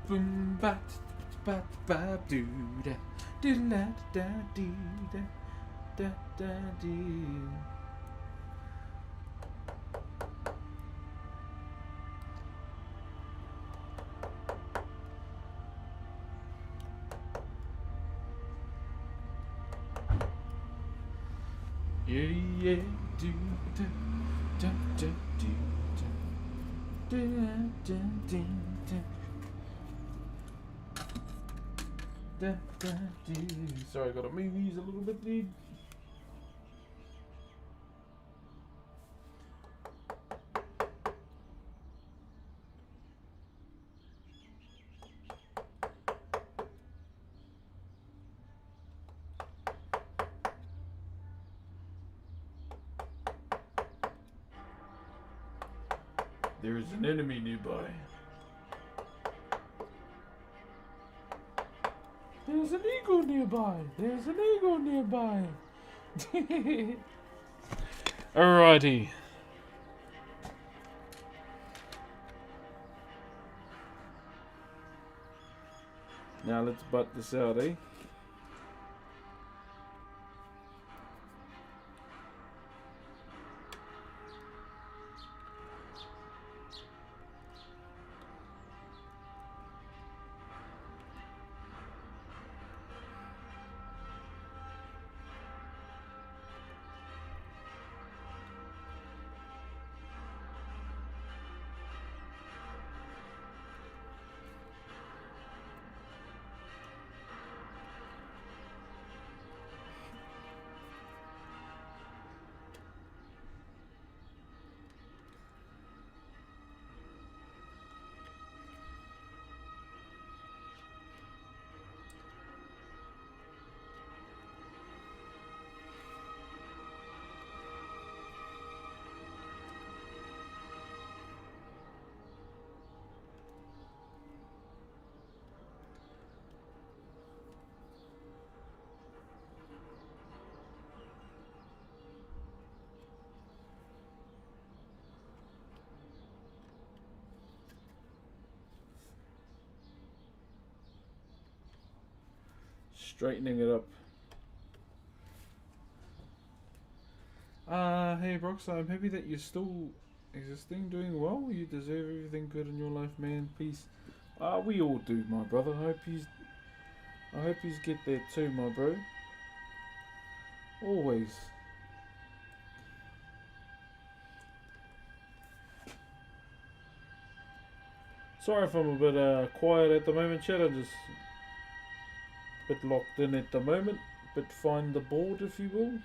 [SPEAKER 1] Boom bat bat bat doo da doo da da dee da da da dee. Yeah, yeah, do da da da do da da da da da da. Sorry, I gotta move these a little bit, dude. There is an enemy nearby. There's an eagle nearby. There's an eagle nearby. Alrighty. Now let's butt this out, eh? Straightening it up. Hey Brox, I'm happy that you're still existing, doing well. You deserve everything good in your life, man. Peace. We all do, my brother. I hope you get there too, my bro. Always. Sorry if I'm a bit quiet at the moment, chat. I'm just a bit locked in at the moment. Bit find the board, if you will.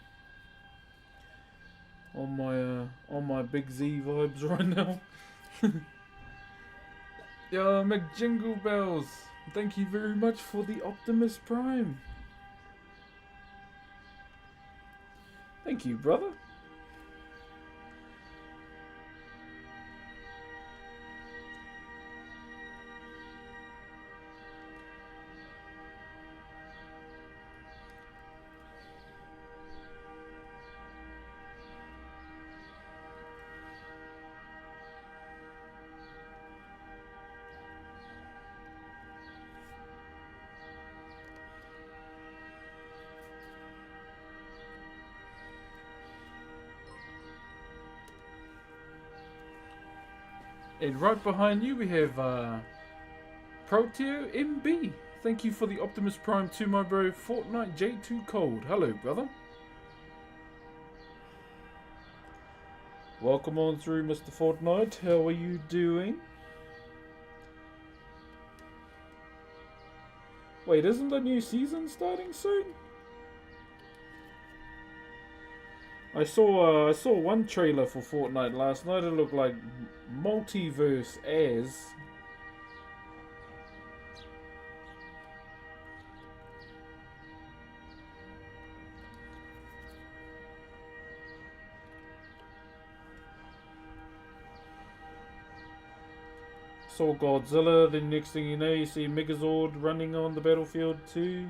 [SPEAKER 1] On my Big Z vibes right now. Yo, McJingle Bells. Thank you very much for the Optimus Prime. Thank you, brother. And right behind you we have Proteo MB. Thank you for the Optimus Prime 2, my bro. Fortnite J2 Cold. Hello, brother. Welcome on through, Mr. Fortnite. How are you doing? Wait, isn't the new season starting soon? I saw one trailer for Fortnite last night. It looked like multiverse as. Saw Godzilla, then next thing you know you see Megazord running on the battlefield too.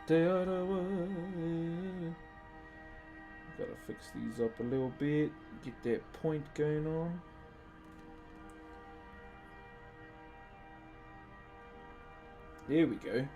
[SPEAKER 1] Te arawa. Gotta fix these up a little bit. Get that point going on. There we go.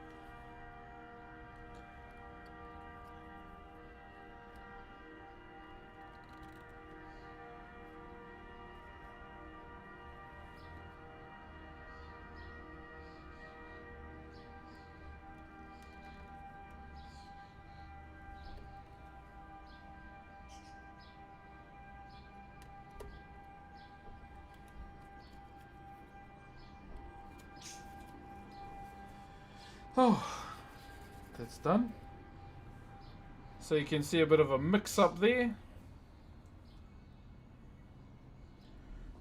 [SPEAKER 1] Oh, that's done. So you can see a bit of a mix up there.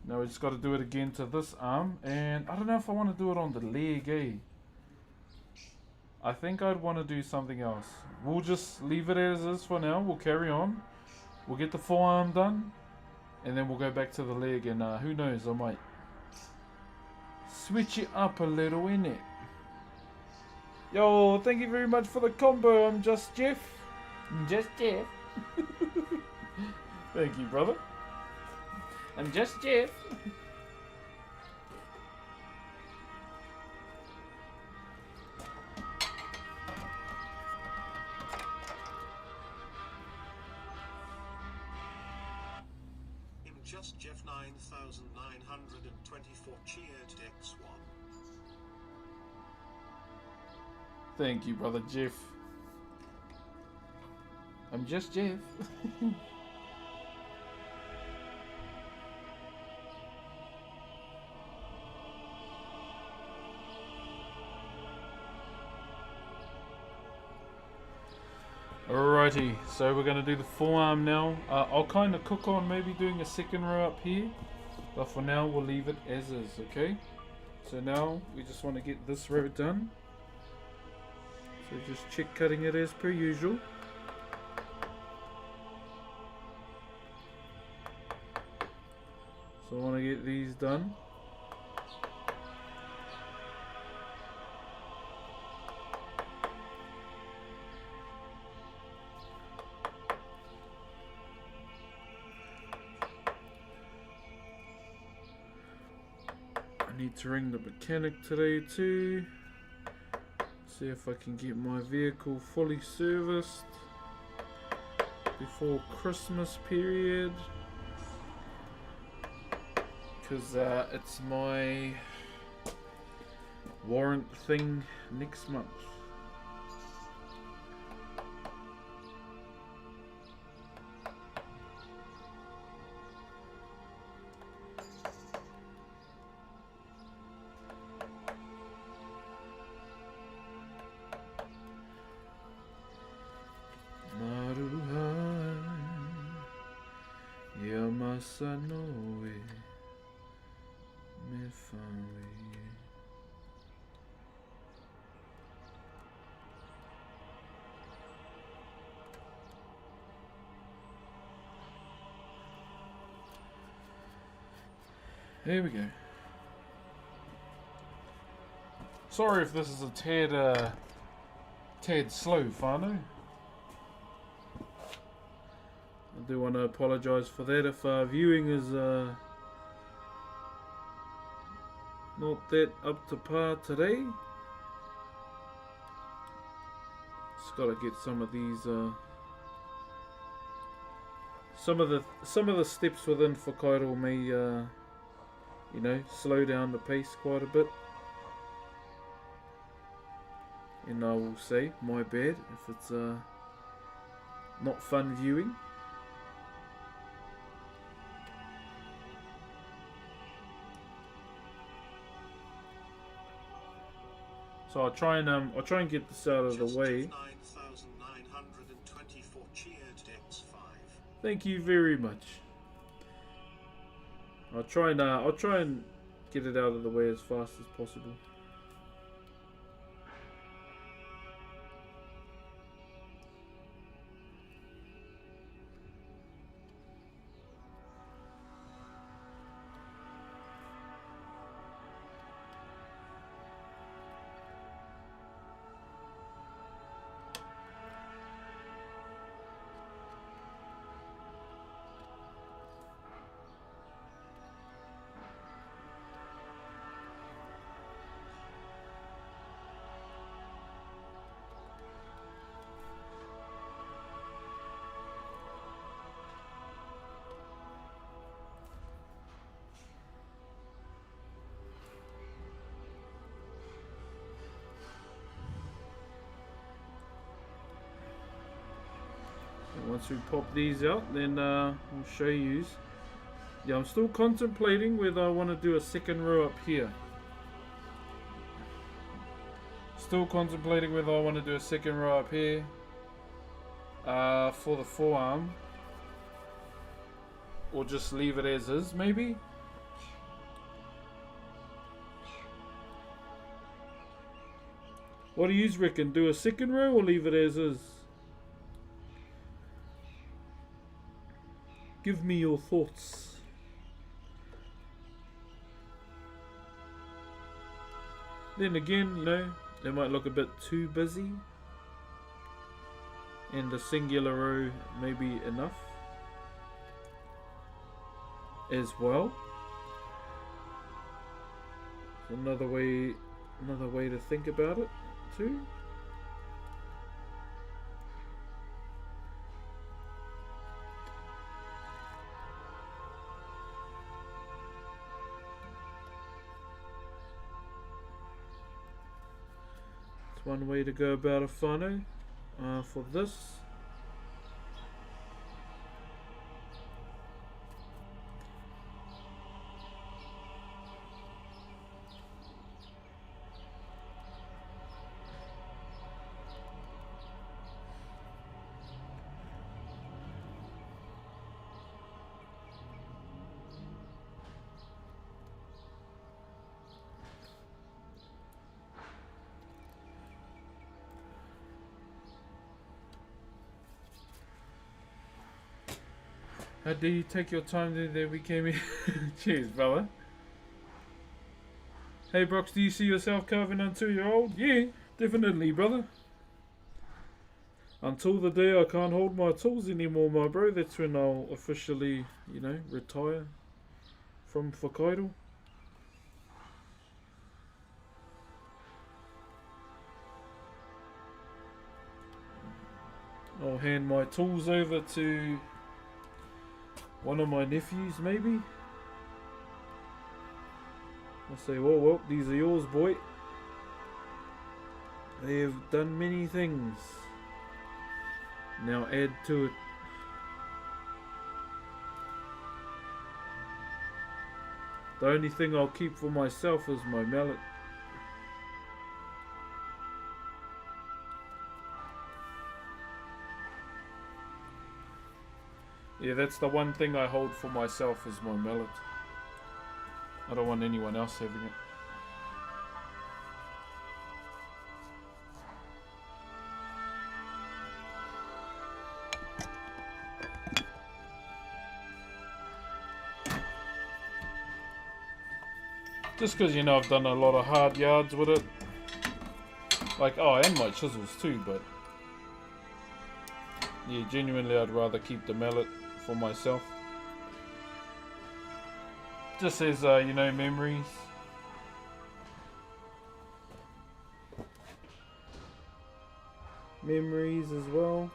[SPEAKER 1] Now we just got to do it again to this arm, and I don't know if I want to do it on the leg, eh? I think I'd want to do something else. We'll just leave it as is for now. We'll carry on. We'll get the forearm done, and then we'll go back to the leg, and who knows, I might switch it up a little, innit? Yo, thank you very much for the combo. I'm Just Jeff. Just Jeff. Thank you, brother. I'm Just Jeff.
[SPEAKER 2] I'm Just Jeff 9924 cheered X1.
[SPEAKER 1] Thank you, brother Jeff. I'm Just Jeff. Alrighty, so we're going to do the forearm now. I'll kind of cook on maybe doing a second row up here, but for now we'll leave it as is, okay? So now we just want to get this row done. So just check cutting it as per usual. So I want to get these done. I need to ring the mechanic today too. See if I can get my vehicle fully serviced before Christmas period, because it's my warrant thing next month. There we go. Sorry if this is a tad slow, whānau. I do want to apologise for that if viewing is not that up to par today. Just got to get some of these some of the steps within Whakairo may you know, slow down the pace quite a bit. And I will say, my bad if it's not fun viewing. So I'll try and get this out of the way.
[SPEAKER 2] 9924 cheered X5.
[SPEAKER 1] Thank you very much. I'll try and get it out of the way as fast as possible. once we pop these out, then we'll show you. Yeah, I'm still contemplating whether I want to do a second row up here. Still contemplating whether I want to do a second row up here for the forearm, or just leave it as is, maybe. What do you reckon? Do a second row or leave it as is? Give me your thoughts. Then again, you know, they might look a bit too busy, and the singular row may be enough as well. Another way to think about it too. It's one way to go about a whānau for this. How do you take your time there? We came in. Cheers, brother. Hey, Brox, do you see yourself carving on 2-year-old? Yeah, definitely, brother. Until the day I can't hold my tools anymore, my bro. That's when I'll officially, you know, retire from Whakairo. I'll hand my tools over to one of my nephews, maybe. I'll say, well, these are yours, boy. They have done many things. Now add to it. The only thing I'll keep for myself is my mallet. Yeah, that's the one thing I hold for myself is my mallet. I don't want anyone else having it. Just because, you know, I've done a lot of hard yards with it. Like, oh, and my chisels too, but yeah, genuinely I'd rather keep the mallet for myself. Just as, you know, memories. Memories as well.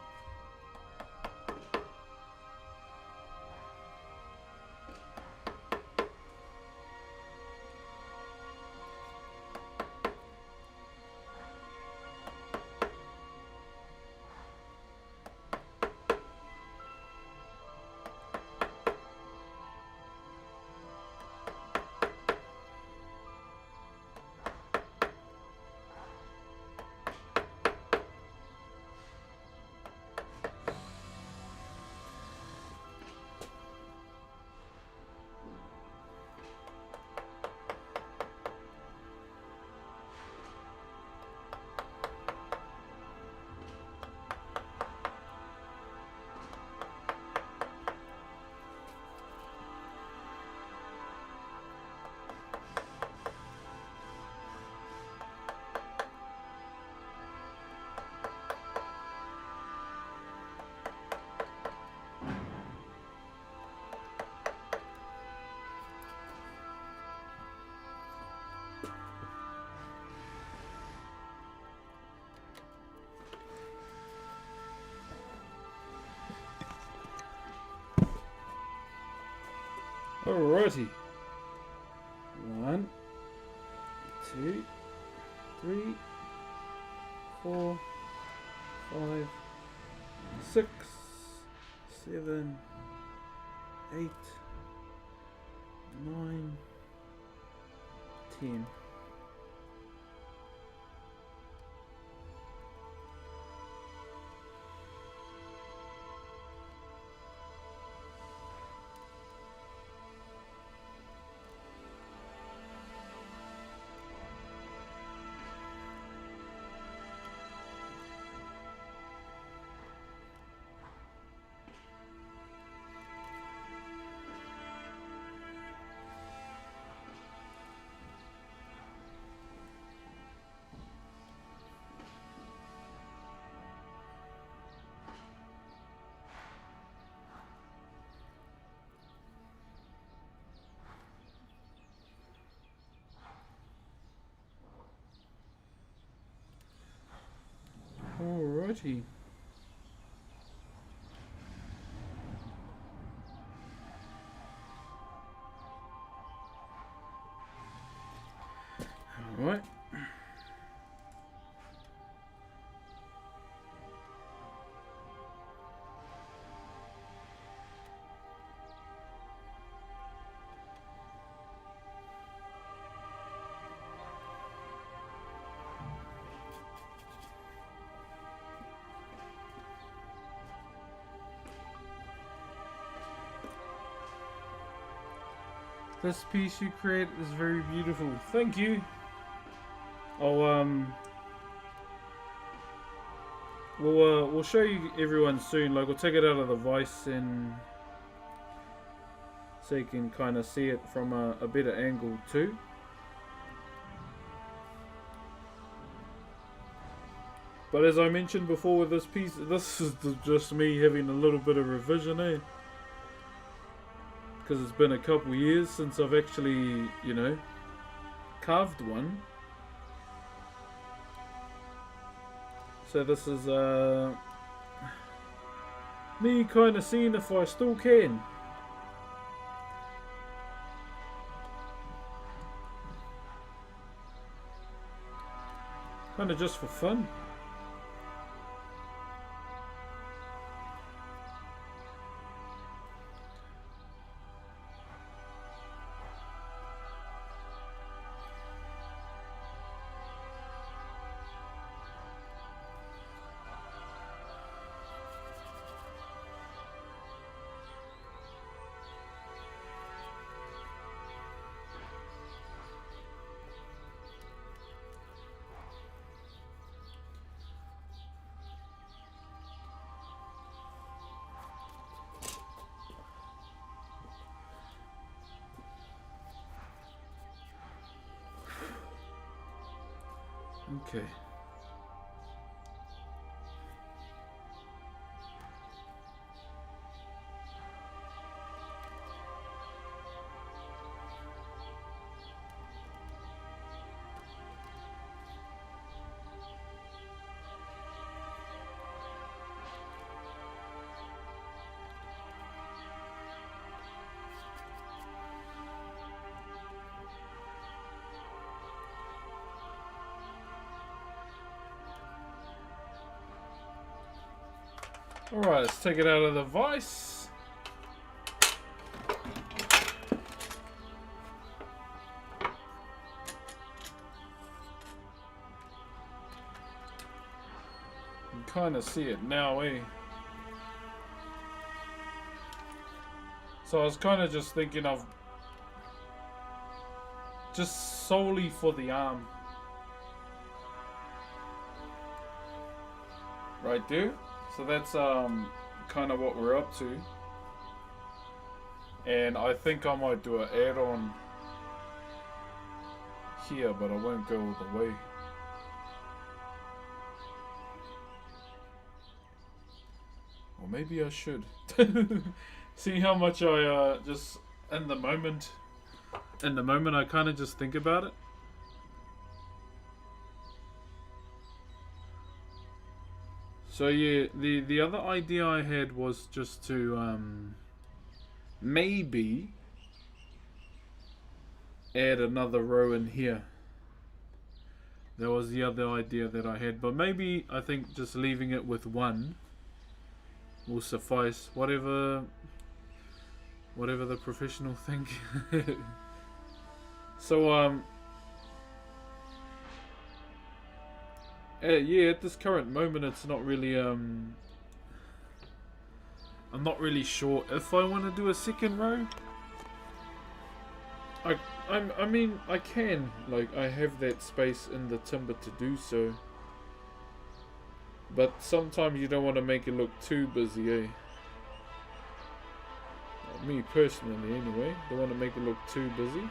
[SPEAKER 1] Alrighty. 1, 2, 3, 4, 5, 6, 7, 8, 9, 10. Alrighty. Alright. This piece you create is very beautiful. Thank you. We'll show you everyone soon. Like, we'll take it out of the vice and so you can kind of see it from a better angle too. But as I mentioned before with this piece, this is just me having a little bit of revision, eh? Because it's been a couple years since I've actually, you know, carved one. So this is me kind of seeing if I still can. Kind of just for fun. Okay. Alright, let's take it out of the vice. You can kind of see it now, eh? So I was kind of just thinking of just solely for the arm. Right there. So that's kind of what we're up to. And I think I might do an add-on here, but I won't go all the way. Or maybe I should. See how much I just in the moment I kind of just think about it. So yeah, the other idea I had was just to maybe add another row in here. That was the other idea that I had, but maybe I think just leaving it with one will suffice. Whatever the professional think. So yeah, at this current moment, it's not really I'm not really sure if I want to do a second row. I mean, I can, like, I have that space in the timber to do so. But sometimes you don't want to make it look too busy, eh? Me personally, anyway, don't want to make it look too busy.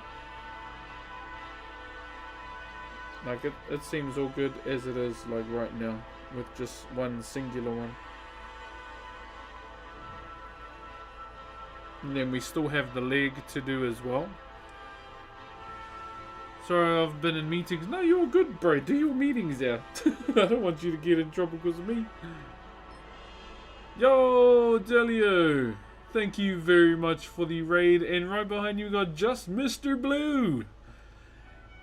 [SPEAKER 1] Like, it seems all good as it is, like, right now, with just one singular one. And then we still have the leg to do as well. Sorry, I've been in meetings. No, you're good, bro. Do your meetings out. I don't want you to get in trouble because of me. Yo, Delio. Thank you very much for the raid. And right behind you, we got just Mr. Blue.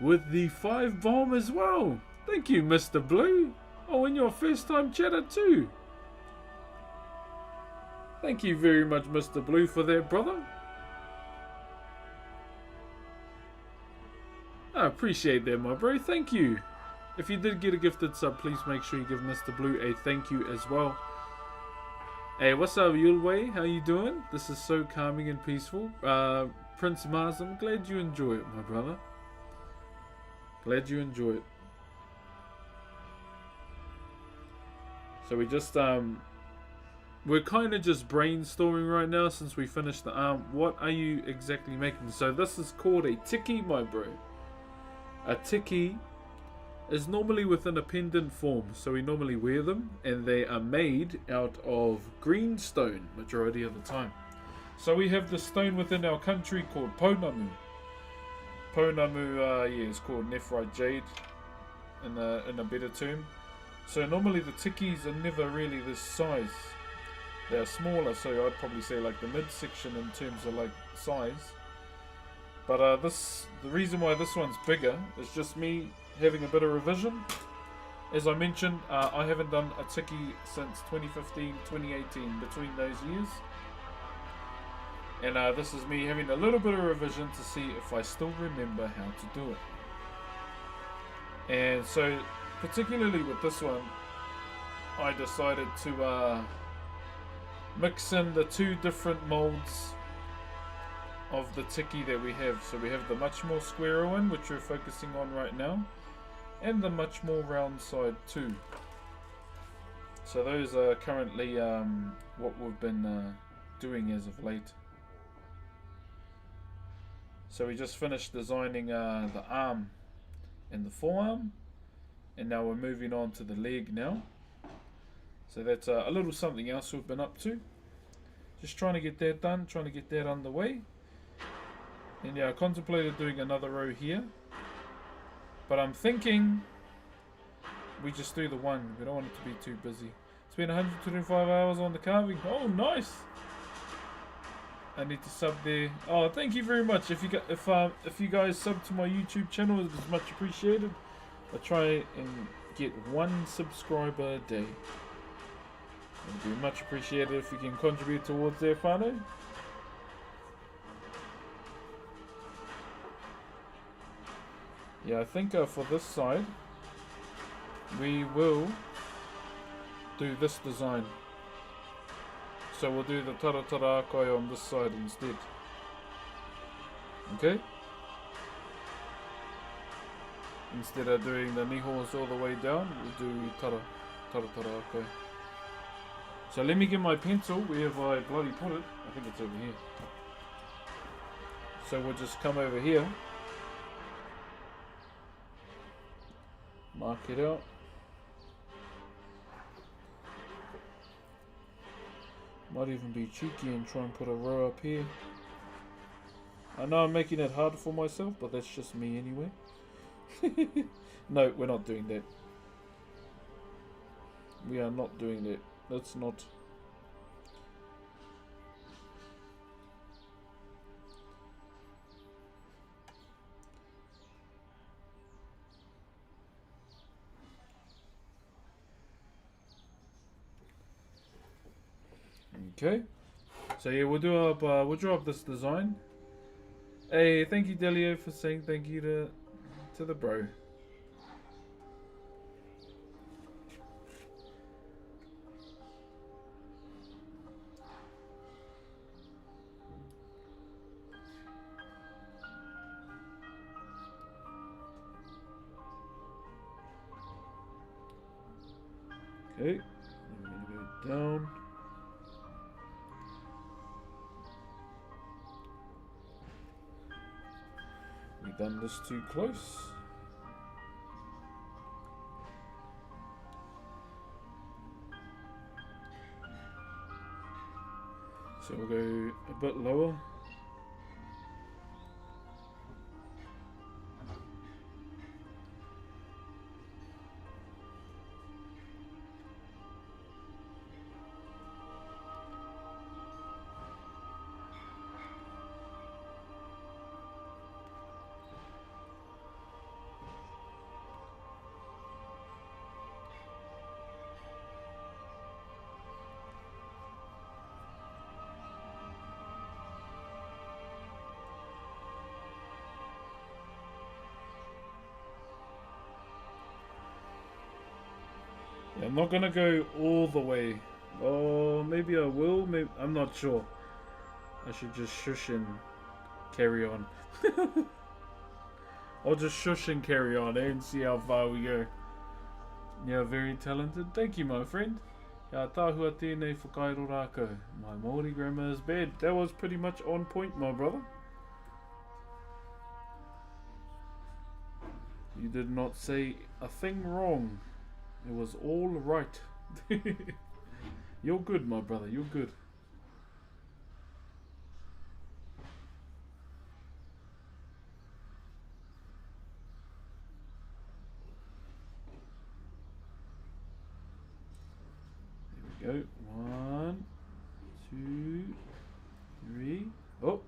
[SPEAKER 1] With the 5 bomb as well. Thank you, Mr. Blue. Oh, and your first time chatter too. Thank you very much, Mr. Blue, for that, brother. I appreciate that, my bro. Thank you. If you did get a gifted sub, please make sure you give Mr. Blue a thank you as well. Hey, what's up, Yulway? How you doing? This is so calming and peaceful. Prince Mars, I'm glad you enjoy it, my brother. Glad you enjoy it. So we just we're kind of just brainstorming right now since we finished the arm. What are you exactly making? So this is called a tiki, my bro. A tiki is normally within a pendant form, so we normally wear them, and they are made out of green stone majority of the time. So we have the stone within our country called Pounamu. Pounamu, yeah, it's called nephrite jade in a better term. So normally the tikis are never really this size. They're smaller, so I'd probably say like the midsection in terms of like size. But the reason why this one's bigger is just me having a bit of revision. As I mentioned, I haven't done a tiki since 2015, 2018, between those years. And this is me having a little bit of revision to see if I still remember how to do it. And so, particularly with this one, I decided to mix in the 2 different molds of the tiki that we have. So we have the much more squarer one, which we're focusing on right now, and the much more round side too. So those are currently what we've been doing as of late. So we just finished designing the arm and the forearm, and now we're moving on to the leg now. So that's a little something else we've been up to. Just trying to get that done, trying to get that underway. And yeah, I contemplated doing another row here, but I'm thinking we just do the one. We don't want it to be too busy. It's been 125 hours on the carving. Oh, nice! I need to sub there. Oh, thank you very much. If you guys sub to my YouTube channel, it is much appreciated. I try and get 1 subscriber a day. It would be much appreciated if you can contribute towards their whānau. Yeah, I think for this side, we will do this design. So we'll do the taratara akai on this side instead. Okay? Instead of doing the nihos all the way down, we'll do taratara akai. So let me get my pencil. Where have I bloody put it? I think it's over here. So we'll just come over here. Mark it out. Might even be cheeky and try and put a row up here. I know I'm making it hard for myself, but that's just me anyway. No, we're not doing that. We are not doing that. That's not. Okay. So yeah, we'll draw up this design. Hey, thank you Delio for saying thank you to the bro. Okay, I'm gonna go down. We've done this too close. So we'll go a bit lower. Yeah, I'm not gonna go all the way. Oh, maybe I will. Maybe I'm not sure. I should just shush and carry on. I'll just shush and carry on and see how far we go. Yeah, very talented. Thank you, my friend. Ia tāhua tēnei whakairo rākau. My Maori grammar is bad. That was pretty much on point, my brother. You did not say a thing wrong. It was all right. You're good, my brother. You're good. There we go. 1, 2, 3. Oh.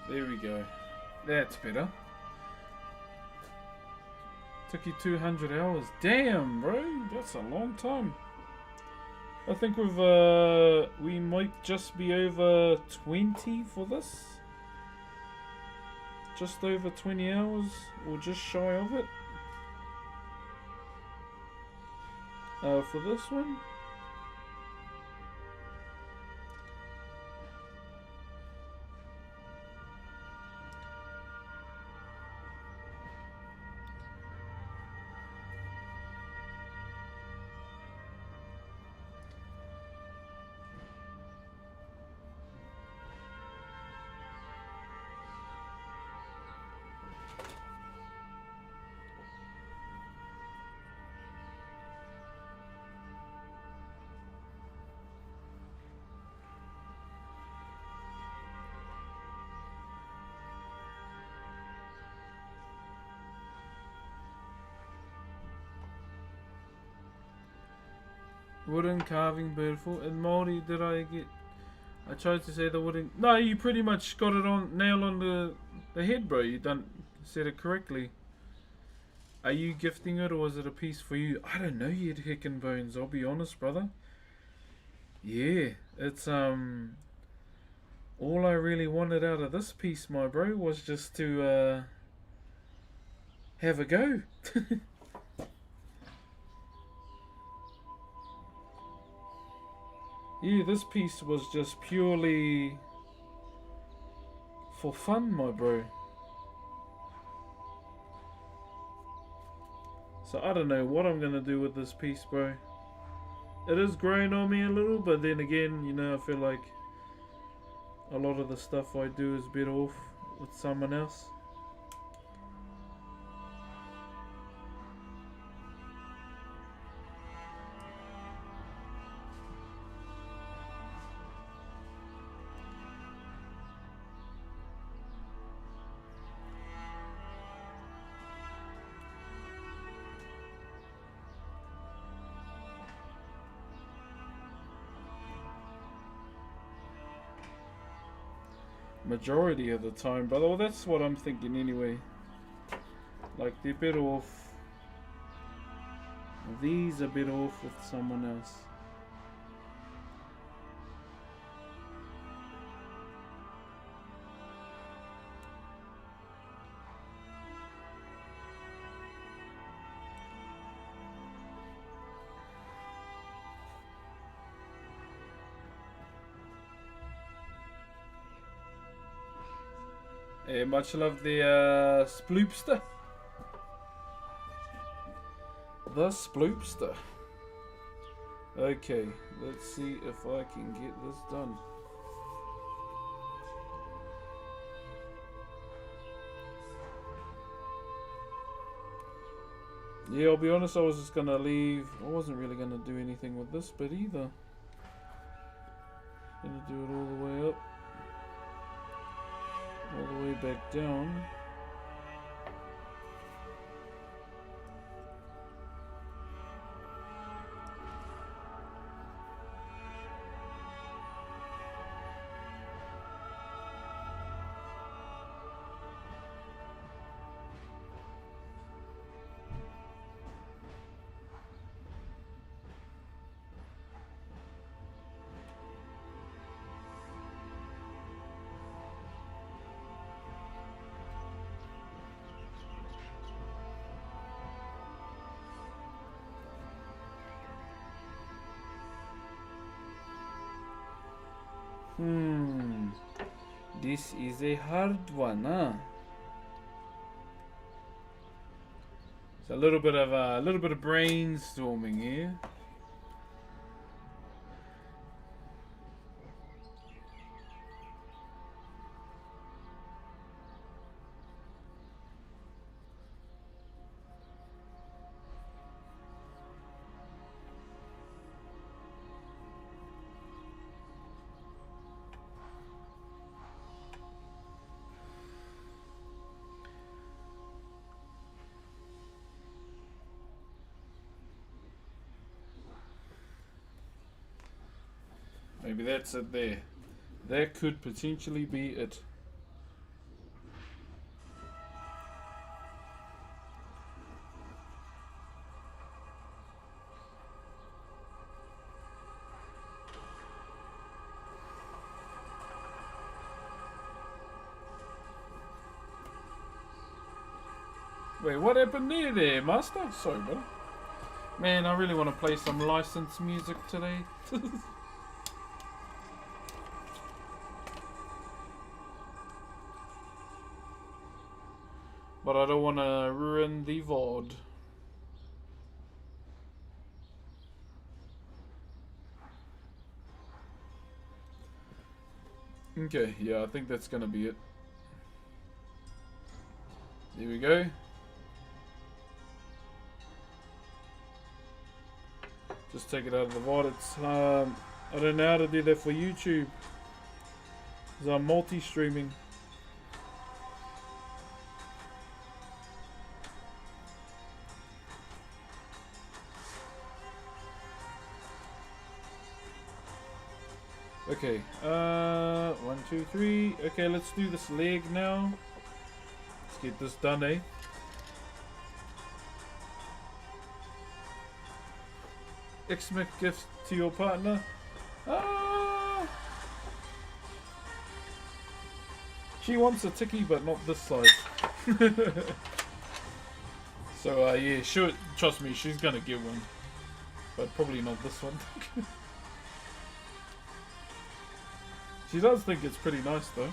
[SPEAKER 1] There we go. That's better. Took you 200 hours. Damn, bro. That's a long time. I think we might just be over 20 for this. Just over 20 hours, or just shy of it. For this one. Wooden carving, beautiful. In Maori, did I get... I tried to say the wooden... No, you pretty much got it on nail on the head, bro. You done said it correctly. Are you gifting it, or was it a piece for you? I don't know yet, Hickin' Bones. I'll be honest, brother. Yeah, it's all I really wanted out of this piece, my bro, was just to have a go. Yeah, this piece was just purely for fun, my bro. So I don't know what I'm gonna do with this piece, bro. It is growing on me a little, but then again, you know, I feel like a lot of the stuff I do is better off with someone else. majority of the time, but well, that's what I'm thinking anyway. Like they're better off. These are better off with someone else. Much love the sploopster. The sploopster. Okay, let's see if I can get this done. Yeah, I'll be honest, I was just gonna leave. I wasn't really gonna do anything with this bit either. Gonna do it all the way up. All the way back down. This is a hard one, huh? It's a little bit of brainstorming here. Maybe that's it there. That could potentially be it. Wait, what happened there, Master? Sorry, buddy. Man, I really want to play some licensed music today. But I don't want to ruin the VOD. Okay, yeah, I think that's gonna be it. There we go. Just take it out of the VOD. It's I don't know how to do that for YouTube, because I'm multi-streaming. Okay, 1, 2, 3. Okay, let's do this leg now. Let's get this done, eh? Xmas gift to your partner. She wants a ticky, but not this size. So, yeah, sure, trust me, she's gonna get one. But probably not this one. She does think it's pretty nice though.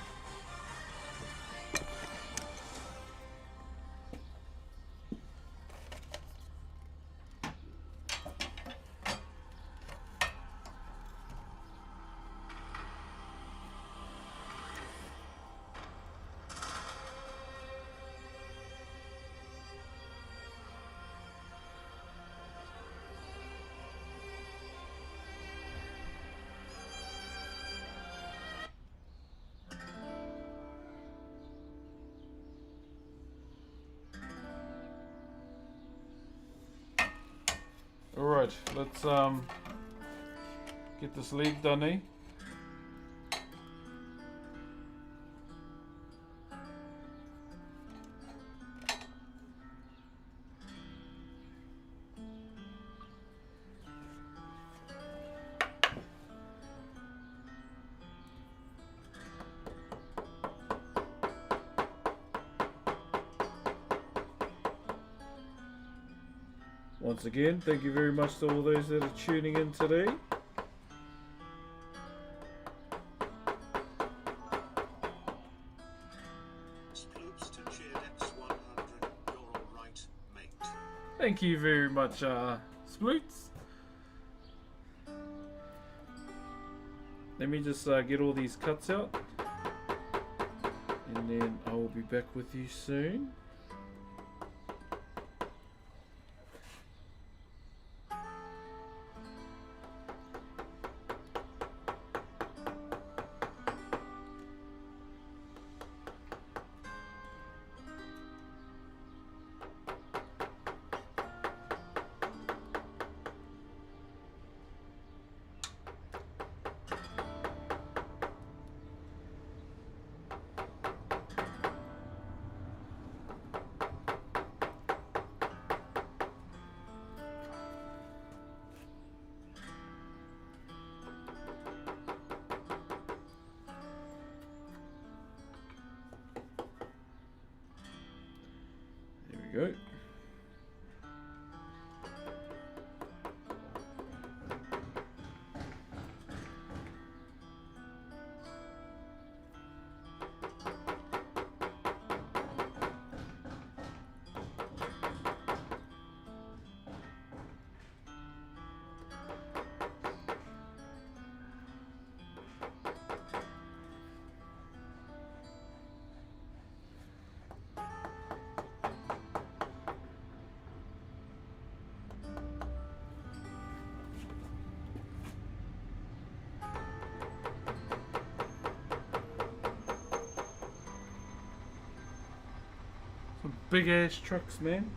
[SPEAKER 1] Alright, let's get this leg done, eh? Once again, thank you very much to all those that are tuning in today.
[SPEAKER 2] Sploops to Cheerdex 100. You're alright, mate.
[SPEAKER 1] Thank you very much, Sploots. Let me just get all these cuts out. And then I will be back with you soon. There we go. Some big ass trucks, man.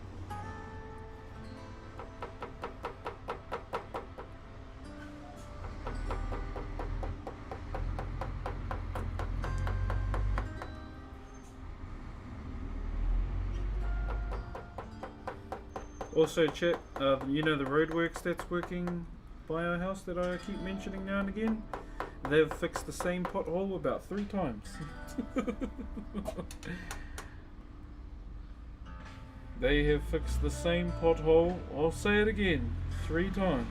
[SPEAKER 1] Also, chat, you know the roadworks that's working by our house that I keep mentioning now and again? They've fixed the same pothole about 3 times. They have fixed the same pothole, I'll say it again, 3 times.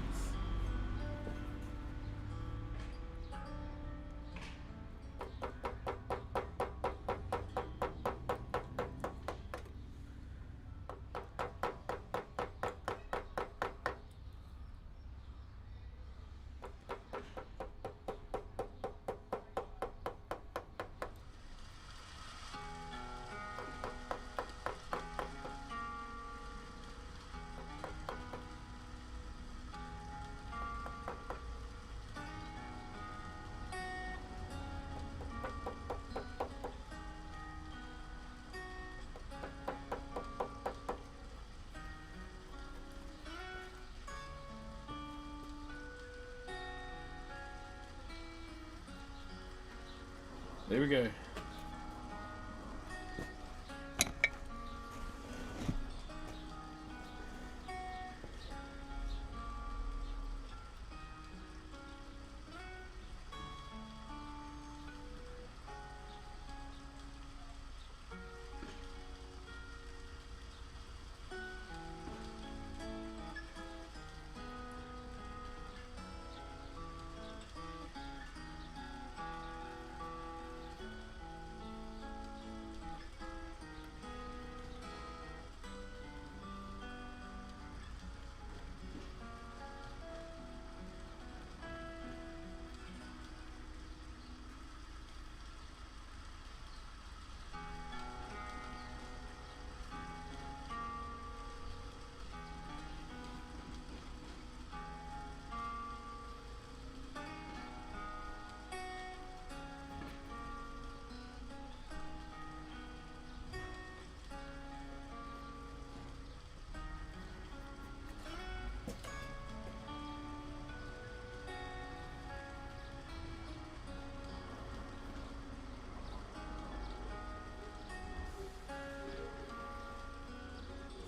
[SPEAKER 1] There we go.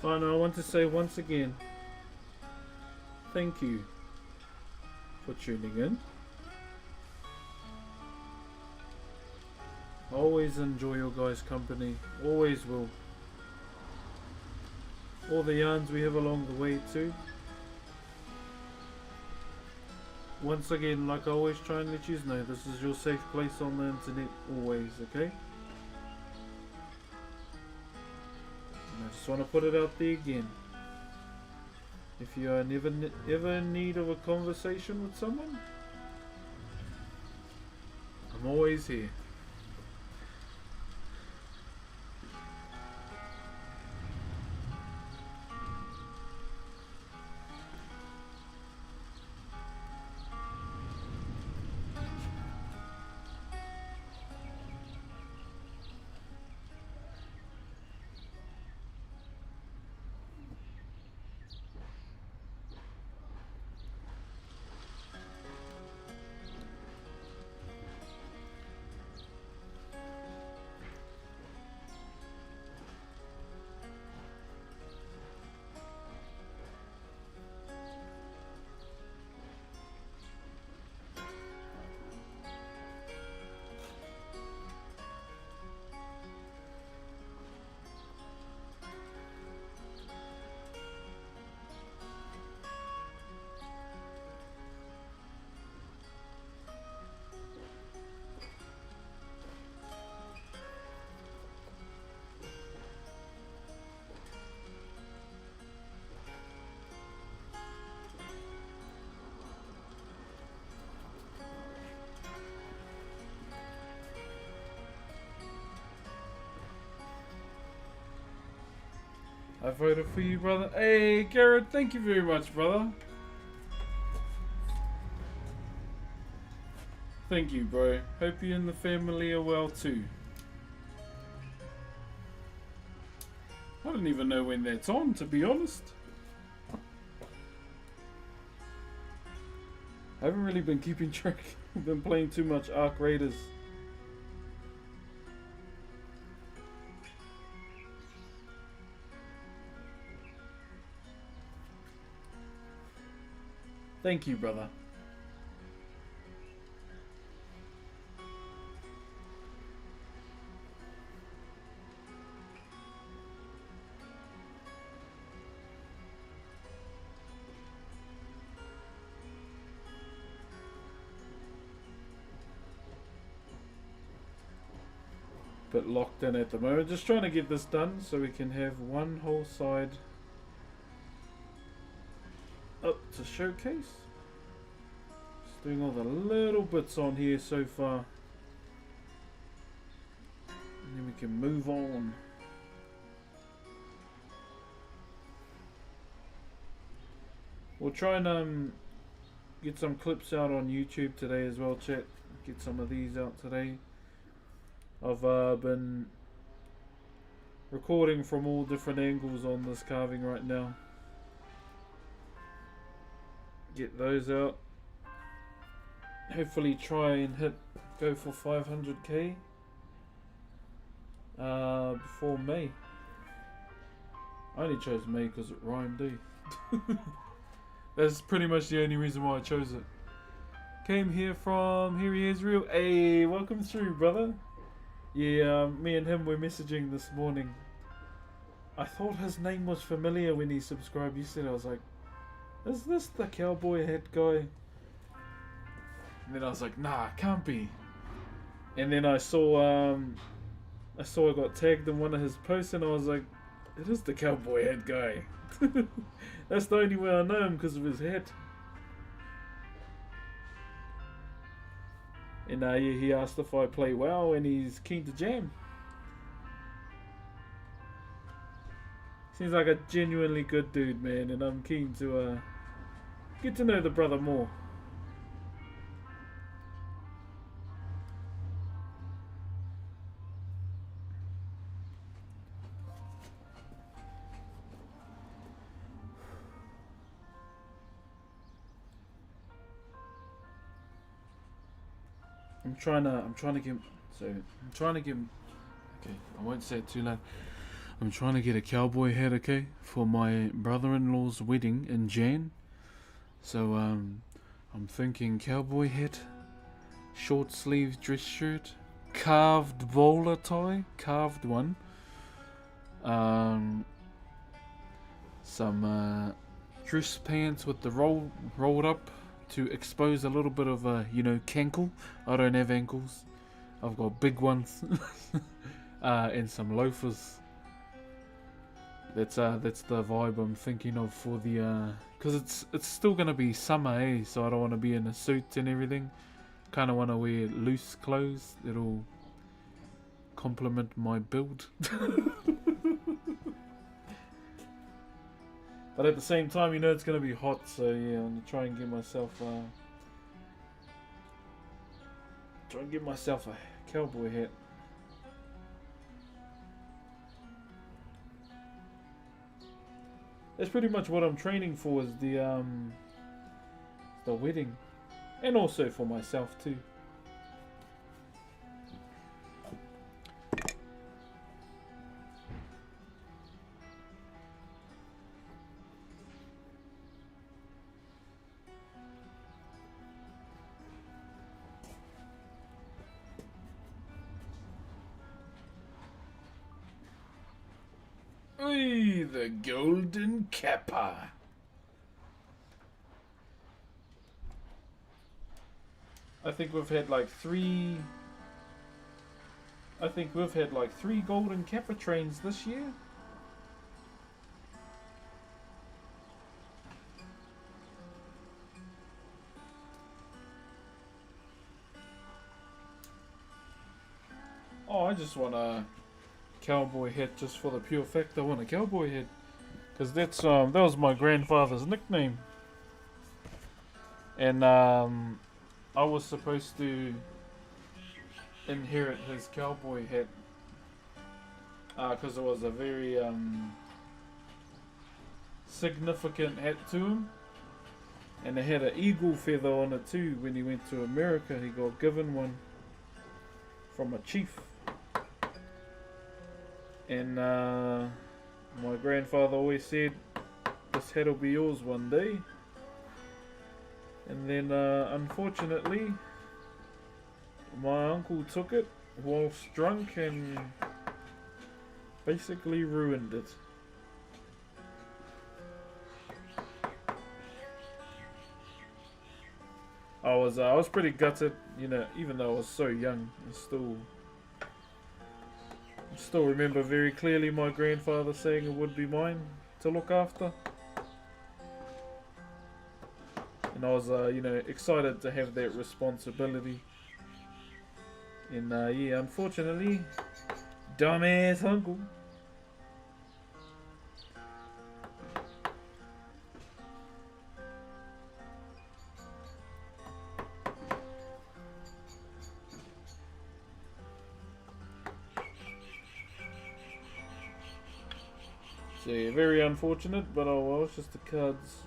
[SPEAKER 1] Fine, I want to say once again, thank you for tuning in. I always enjoy your guys' company, always will. all the yarns we have along the way too. Once again, like I always try and let you know, this is your safe place on the internet always, okay? And I just want to put it out there again. If you are ever in need of a conversation with someone, I'm always here. I voted for you, brother. Hey, Garrett, thank you very much, brother. Thank you, bro. Hope you and the family are well too. I don't even know when that's on, to be honest. I haven't really been keeping track. I've been playing too much Ark Raiders. Thank you, brother. Bit locked in at the moment. Just trying to get this done so we can have one whole side up to showcase. Just doing all the little bits on here so far. And then we can move on. We'll try and get some clips out on YouTube today as well, chat. Get some of these out today. I've been recording from all different angles on this carving right now. Get those out. Hopefully try and go for 500k before May. I only chose May because it rhymed, eh? That's pretty much the only reason why I chose it. Came here from Israel. Hey, welcome through, brother. Yeah, me and him were messaging this morning. I thought his name was familiar when he subscribed yesterday. I was like, is this the cowboy hat guy? And then I was like, nah, can't be. And then I saw I got tagged in one of his posts and I was like, it is the cowboy hat guy. That's the only way I know him, because of his hat. And yeah, he asked if I play WoW and he's keen to jam. Seems like a genuinely good dude, man, and I'm keen to get to know the brother more. I'm trying to get okay, I won't say it too loud. I'm trying to get a cowboy hat, okay, for my brother-in-law's wedding in Jan. So I'm thinking cowboy hat, short sleeve dress shirt, carved bowler tie, carved one. some dress pants with the rolled up to expose a little bit of you know, cankle. I don't have ankles. I've got big ones. And some loafers. That's the vibe I'm thinking of for the because it's still gonna be summer, eh? So I don't want to be in a suit and everything. Kind of want to wear loose clothes that'll complement my build. But at the same time, you know it's gonna be hot, so yeah, I'm gonna try and get myself a cowboy hat. That's pretty much what I'm training for, is the wedding, and also for myself too. Hey, the golden kappa. I think we've had like three golden kappa trains this year. Oh, I just want a cowboy hat just for the pure fact I want a cowboy hat, because that's that was my grandfather's nickname, and I was supposed to inherit his cowboy hat because it was a very significant hat to him, and it had an eagle feather on it too. When he went to America, he got given one from a chief. And my grandfather always said, this hat'll be yours one day. And then unfortunately, my uncle took it whilst drunk and basically ruined it. I was pretty gutted, you know, even though I was so young. I still remember very clearly my grandfather saying it would be mine to look after. And I was, you know, excited to have that responsibility. And yeah, unfortunately, dumbass uncle. So yeah, very unfortunate, but oh well, it's just the cards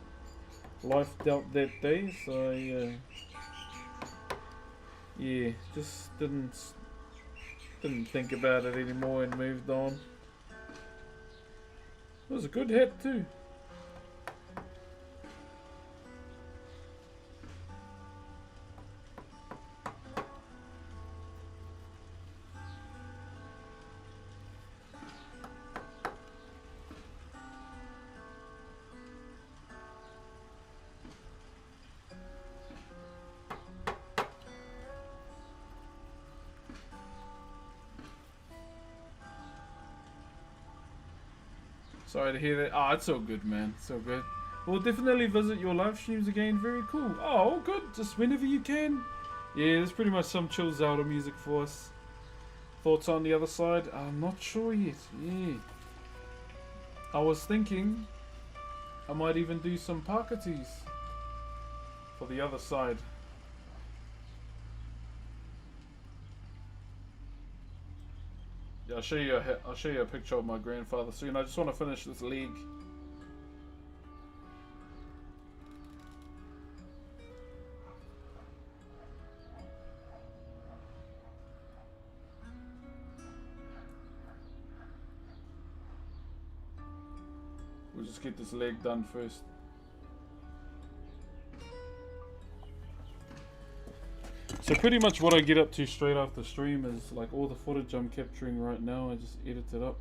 [SPEAKER 1] life dealt that day, so yeah, just didn't think about it anymore and moved on. It was a good hat too. Sorry to hear that. Oh, it's all good, man. It's all good. We'll definitely visit your live streams again. Very cool. Oh, all good. Just whenever you can. Yeah, there's pretty much some chill Zelda music for us. Thoughts on the other side? I'm not sure yet. Yeah. I was thinking I might even do some Pakatis for the other side. Yeah, I'll show you a picture of my grandfather soon. I just want to finish this league. We'll just get this leg done first. So pretty much what I get up to straight after stream is like all the footage I'm capturing right now, I just edit it up.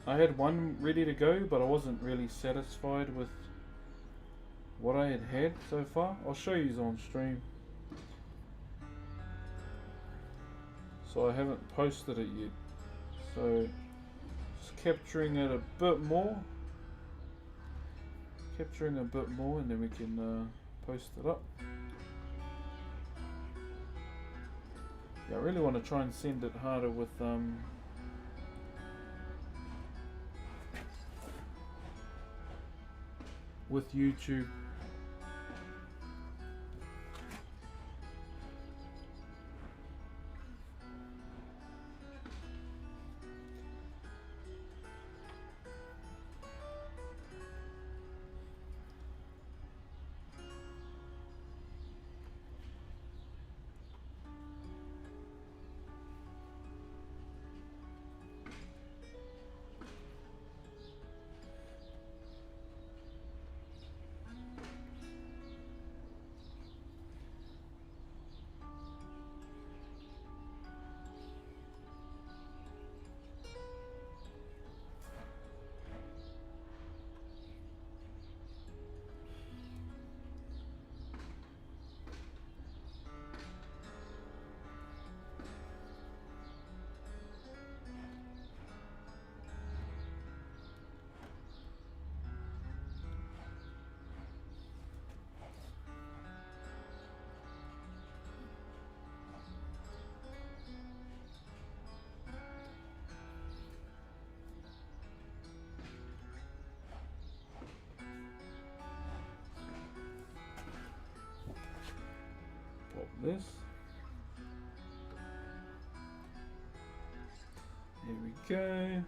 [SPEAKER 1] I had one ready to go, but I wasn't really satisfied with what I had so far. I'll show you on stream. So I haven't posted it yet. So just capturing it a bit more. Capturing a bit more, and then we can post it up. Yeah, I really want to try and send it harder with YouTube. This. Here we go.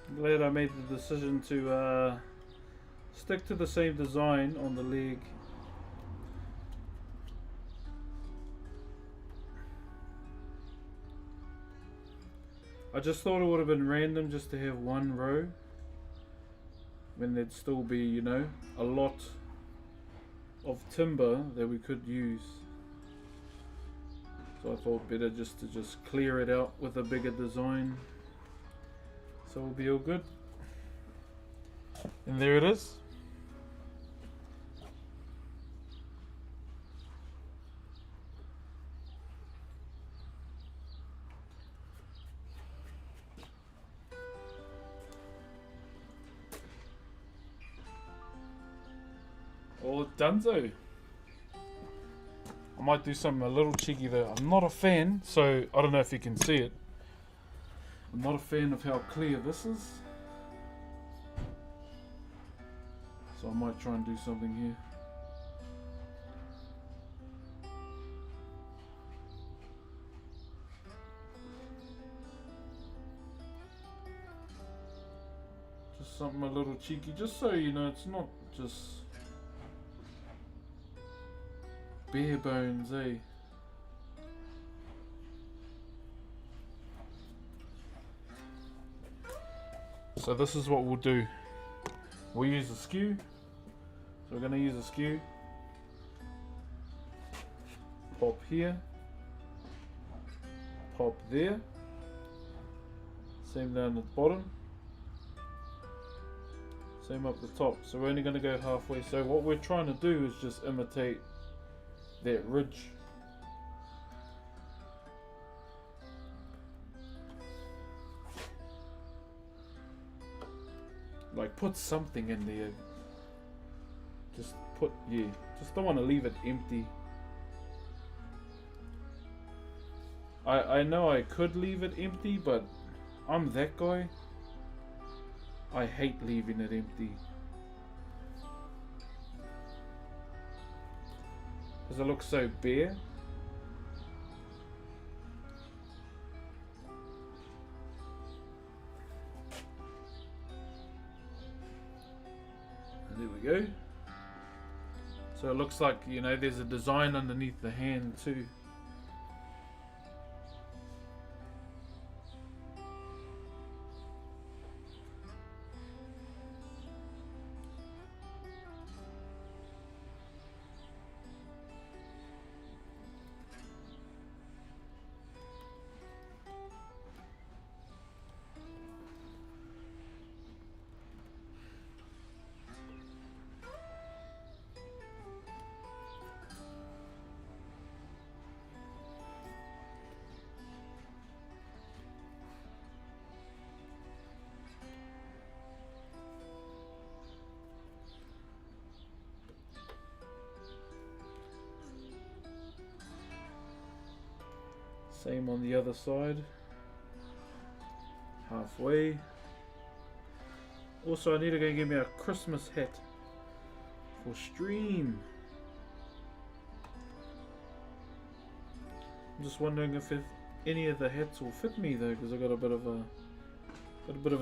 [SPEAKER 1] I'm glad I made the decision to stick to the same design on the leg. I just thought it would have been random just to have one row when there'd still be, you know, a lot of timber that we could use. So I thought better just to clear it out with a bigger design. So we'll be all good. And there it is. All donezo. I might do something a little cheeky though. I'm not a fan, so I don't know if you can see it. I'm not a fan of how clear this is. So I might try and do something here. Just something a little cheeky, just so you know it's not just bare bones, eh? So this is what we'll do. We'll use a skew. So we're going to use a skew. Pop here. Pop there. Same down at the bottom. Same up the top. So we're only going to go halfway. So what we're trying to do is just imitate that ridge. Like put something in there. Just put, yeah. Just don't want to leave it empty. I know I could leave it empty, but I'm that guy. I hate leaving it empty. Because it looks so bare. And there we go. So it looks like, you know, there's a design underneath the hand too. Same on the other side. Halfway. Also, I need to go get me a Christmas hat for stream. I'm just wondering if any of the hats will fit me though, because I got a bit of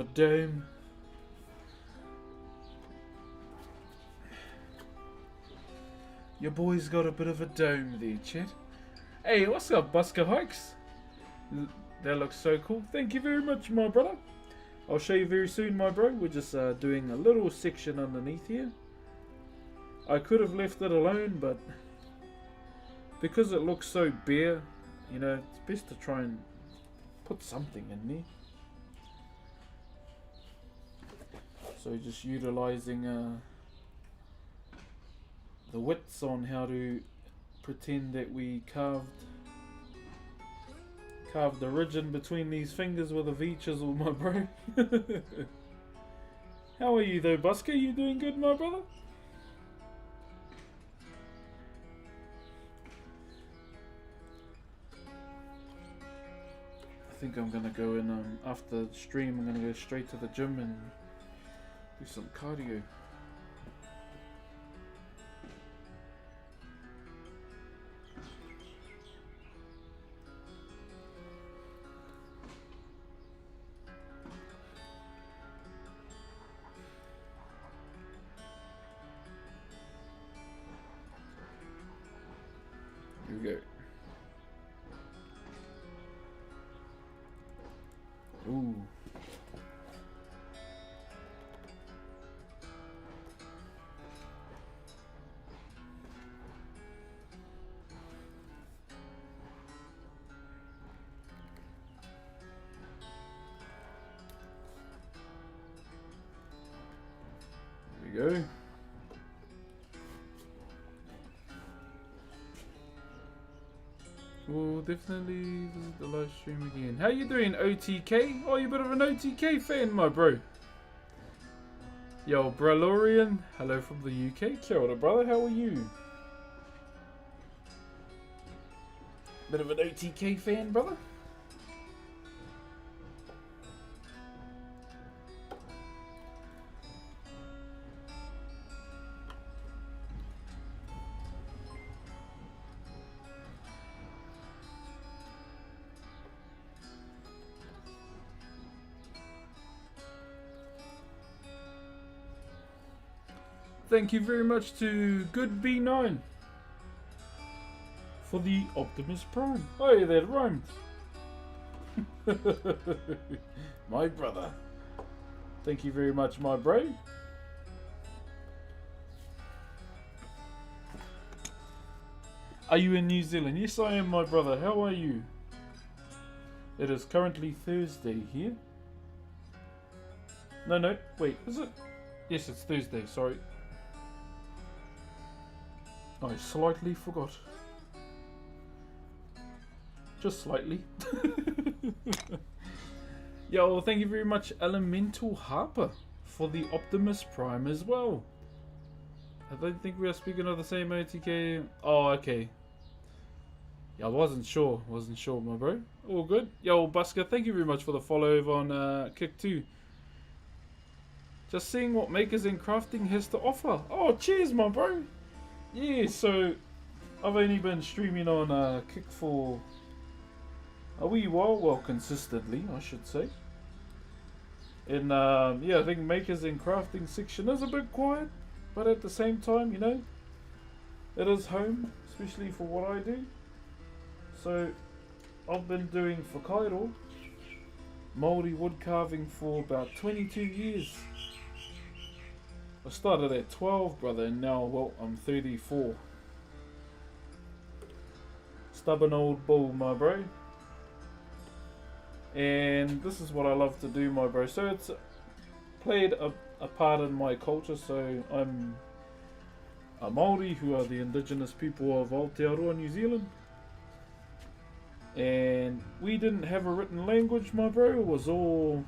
[SPEAKER 1] a dome. Your boy's got a bit of a dome there, chat. Hey, what's up, Busker Hikes? That looks so cool. Thank you very much, my brother. I'll show you very soon, my bro. We're just doing a little section underneath here. I could have left it alone, but because it looks so bare, you know, it's best to try and put something in there. So just utilizing the wits on how to pretend that we carved the ridge in between these fingers with a V chisel, my bro. How are you though, Busker? You doing good, my brother? I think I'm gonna go in after the stream. I'm gonna go straight to the gym and do some cardio. Here we go. Ooh. There we go. We'll definitely visit the live stream again. How you doing, OTK? Oh, you a bit of an OTK fan, my bro. Yo, Bralorian. Hello from the UK. Kia ora, brother. How are you? Bit of an OTK fan, brother. Thank you very much to Good B9 for the Optimus Prime. Oh, that rhymed. My brother. Thank you very much, my bro. Are you in New Zealand? Yes, I am, my brother. How are you? It is currently Thursday here. No, wait, is it? Yes, it's Thursday, sorry. I slightly forgot. Just slightly. Yo, well, thank you very much, Elemental Harper, for the Optimus Prime as well. I don't think we are speaking of the same OTK. Oh, okay. Yeah, I wasn't sure, my bro. All good. Yo, Busker, thank you very much for the follow over on Kick 2. Just seeing what Makers and Crafting has to offer. Oh, cheers, my bro. Yeah, so I've only been streaming on Kick for a wee while, well, consistently, I should say. And yeah, I think Makers and Crafting section is a bit quiet, but at the same time, you know, it is home, especially for what I do. So I've been doing Whakairo, Maori wood carving for about 22 years. I started at 12, brother, and now, well, I'm 34. Stubborn old bull, my bro. And this is what I love to do, my bro. So it's played a part in my culture. So I'm a Maori, who are the indigenous people of Aotearoa, New Zealand. And we didn't have a written language, my bro. It was all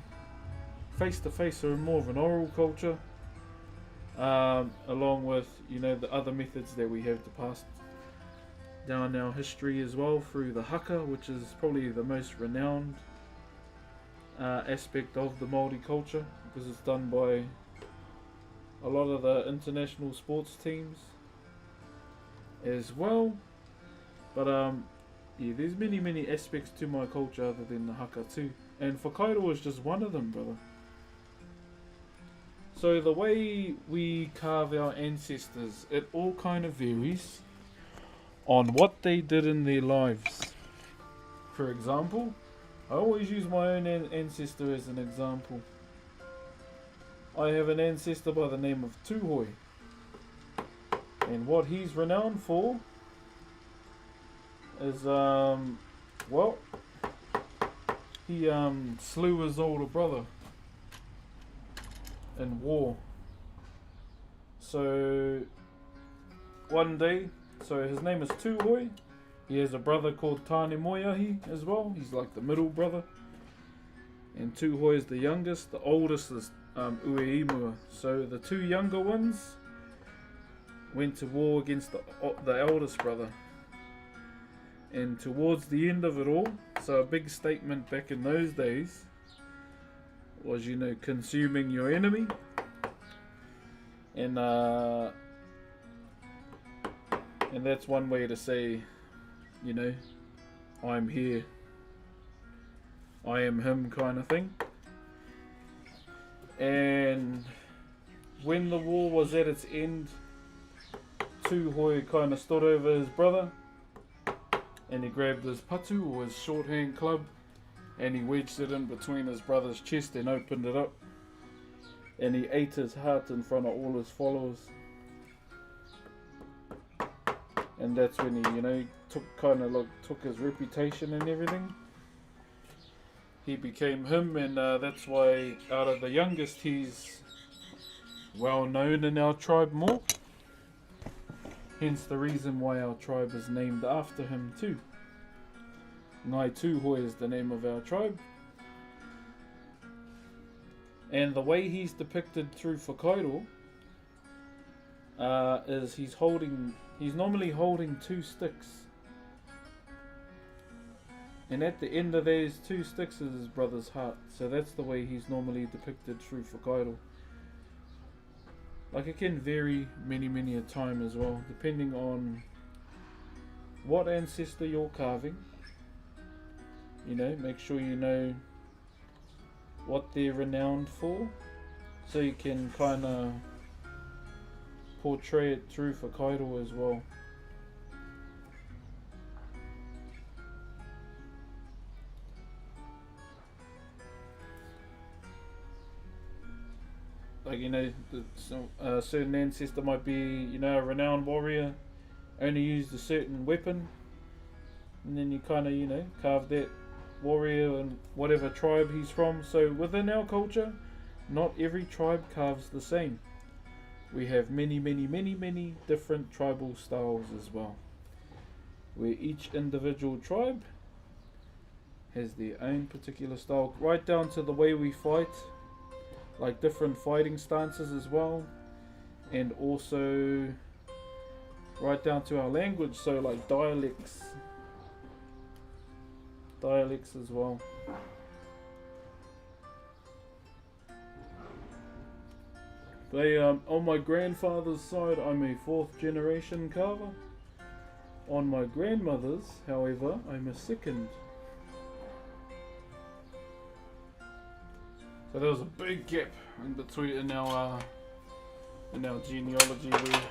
[SPEAKER 1] face-to-face, or more of an oral culture. Along with, you know, the other methods that we have to down our history as well through the haka, which is probably the most renowned aspect of the Maori culture, because it's done by a lot of the international sports teams as well. But yeah, there's many aspects to my culture other than the haka too, and Whakairo is just one of them, brother. So the way we carve our ancestors, it all kind of varies on what they did in their lives. For example, I always use my own ancestor as an example. I have an ancestor by the name of Tuhoi, and what he's renowned for is well, he slew his older brother in war. So one day, so his name is Tuhoi. He has a brother called Tane Moiahi as well. He's like the middle brother. And Tuhoi is the youngest. The oldest is Ueimua. So the two younger ones went to war against the eldest brother. And towards the end of it all, so a big statement back in those days was, you know, consuming your enemy. And that's one way to say, you know, I'm here, I am him kind of thing. And when the war was at its end, Tuhoi kind of stood over his brother and he grabbed his patu, or his shorthand club, and he wedged it in between his brother's chest and opened it up, and he ate his heart in front of all his followers. And that's when he, you know, took his reputation and everything. He became him, and that's why out of the youngest, he's well known in our tribe more. Hence the reason why our tribe is named after him too. Ngai Tuhoi is the name of our tribe. And the way he's depicted through Whakairo is he's normally holding two sticks. And at the end of those two sticks is his brother's heart. So that's the way he's normally depicted through Whakairo. Like, it can vary many a time as well, depending on what ancestor you're carving. You know, make sure you know what they're renowned for, so you can kind of portray it through Whakairo as well. Like, you know, a certain ancestor might be, you know, a renowned warrior, only used a certain weapon, and then you kind of, you know, carve that warrior and whatever tribe he's from. So within our culture, not every tribe carves the same. We have many different tribal styles as well, where each individual tribe has their own particular style, right down to the way we fight, like different fighting stances as well, and also right down to our language, so like dialects as well. They on my grandfather's side, I'm a 4th generation carver. On my grandmother's, however, I'm a 2nd. So there was a big gap in between in our genealogy there.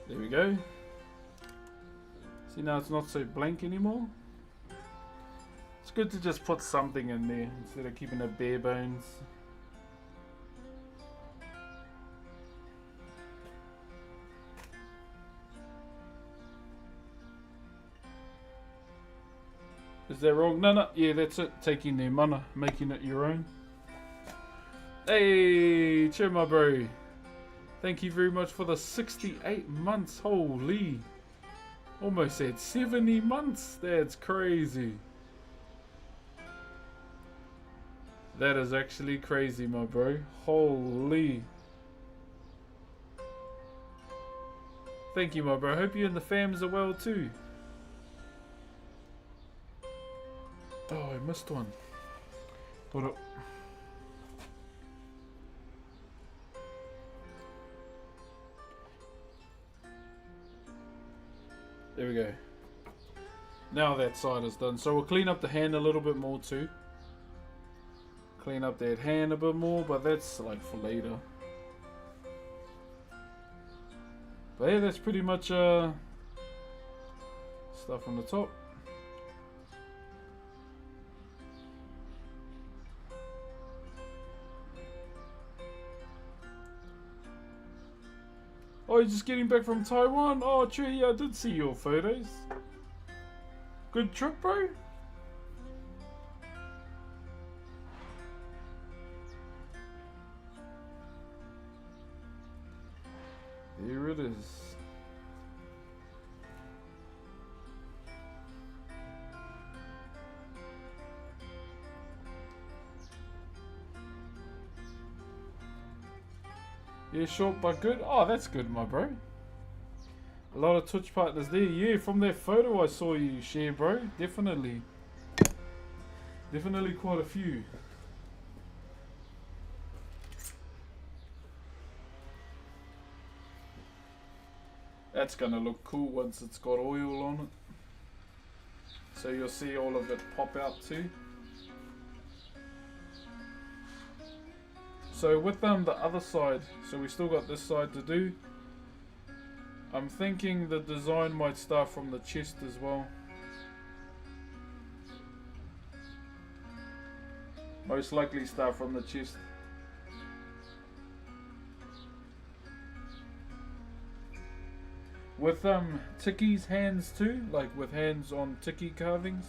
[SPEAKER 1] There we go. See, now it's not so blank anymore. It's good to just put something in there instead of keeping it bare bones. Is that wrong? No, yeah, that's it. Taking their mana, making it your own. Hey, cheer my bro. Thank you very much for the 68 months. Holy. Almost at 70 months. That's crazy. That is actually crazy, my bro. Holy. Thank you, my bro. Hope you and the fams are well too. Oh, I missed one. Hold up. There we go. Now that side is done. So we'll clean up the hand a little bit more too. Clean up that hand a bit more, but that's like for later. But yeah, that's pretty much stuff on the top. Oh, you're just getting back from Taiwan? Oh, true, yeah, I did see your photos. Good trip, bro? Here it is. Yeah, short but good. Oh, that's good, my bro. A lot of Twitch partners there. Yeah, from that photo I saw you share, bro. Definitely. Definitely quite a few. That's gonna look cool once it's got oil on it. So you'll see all of it pop out too. So with the other side, so we still got this side to do. I'm thinking the design might start from the chest as well. Most likely start from the chest. With Tiki's hands too, like with hands on Tiki carvings,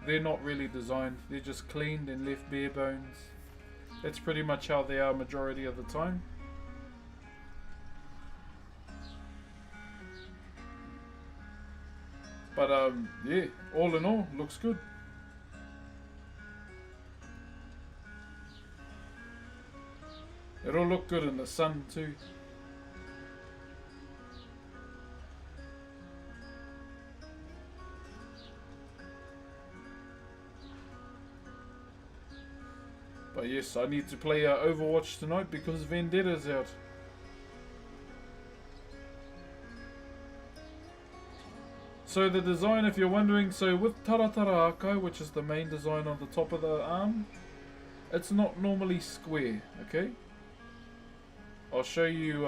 [SPEAKER 1] they're not really designed, they're just cleaned and left bare bones. That's pretty much how they are majority of the time. But yeah, all in all, looks good. It'll look good in the sun too. But yes, I need to play Overwatch tonight because Vendetta's out. So the design, if you're wondering, so with Taratara Akai, which is the main design on the top of the arm, it's not normally square, okay? I'll show you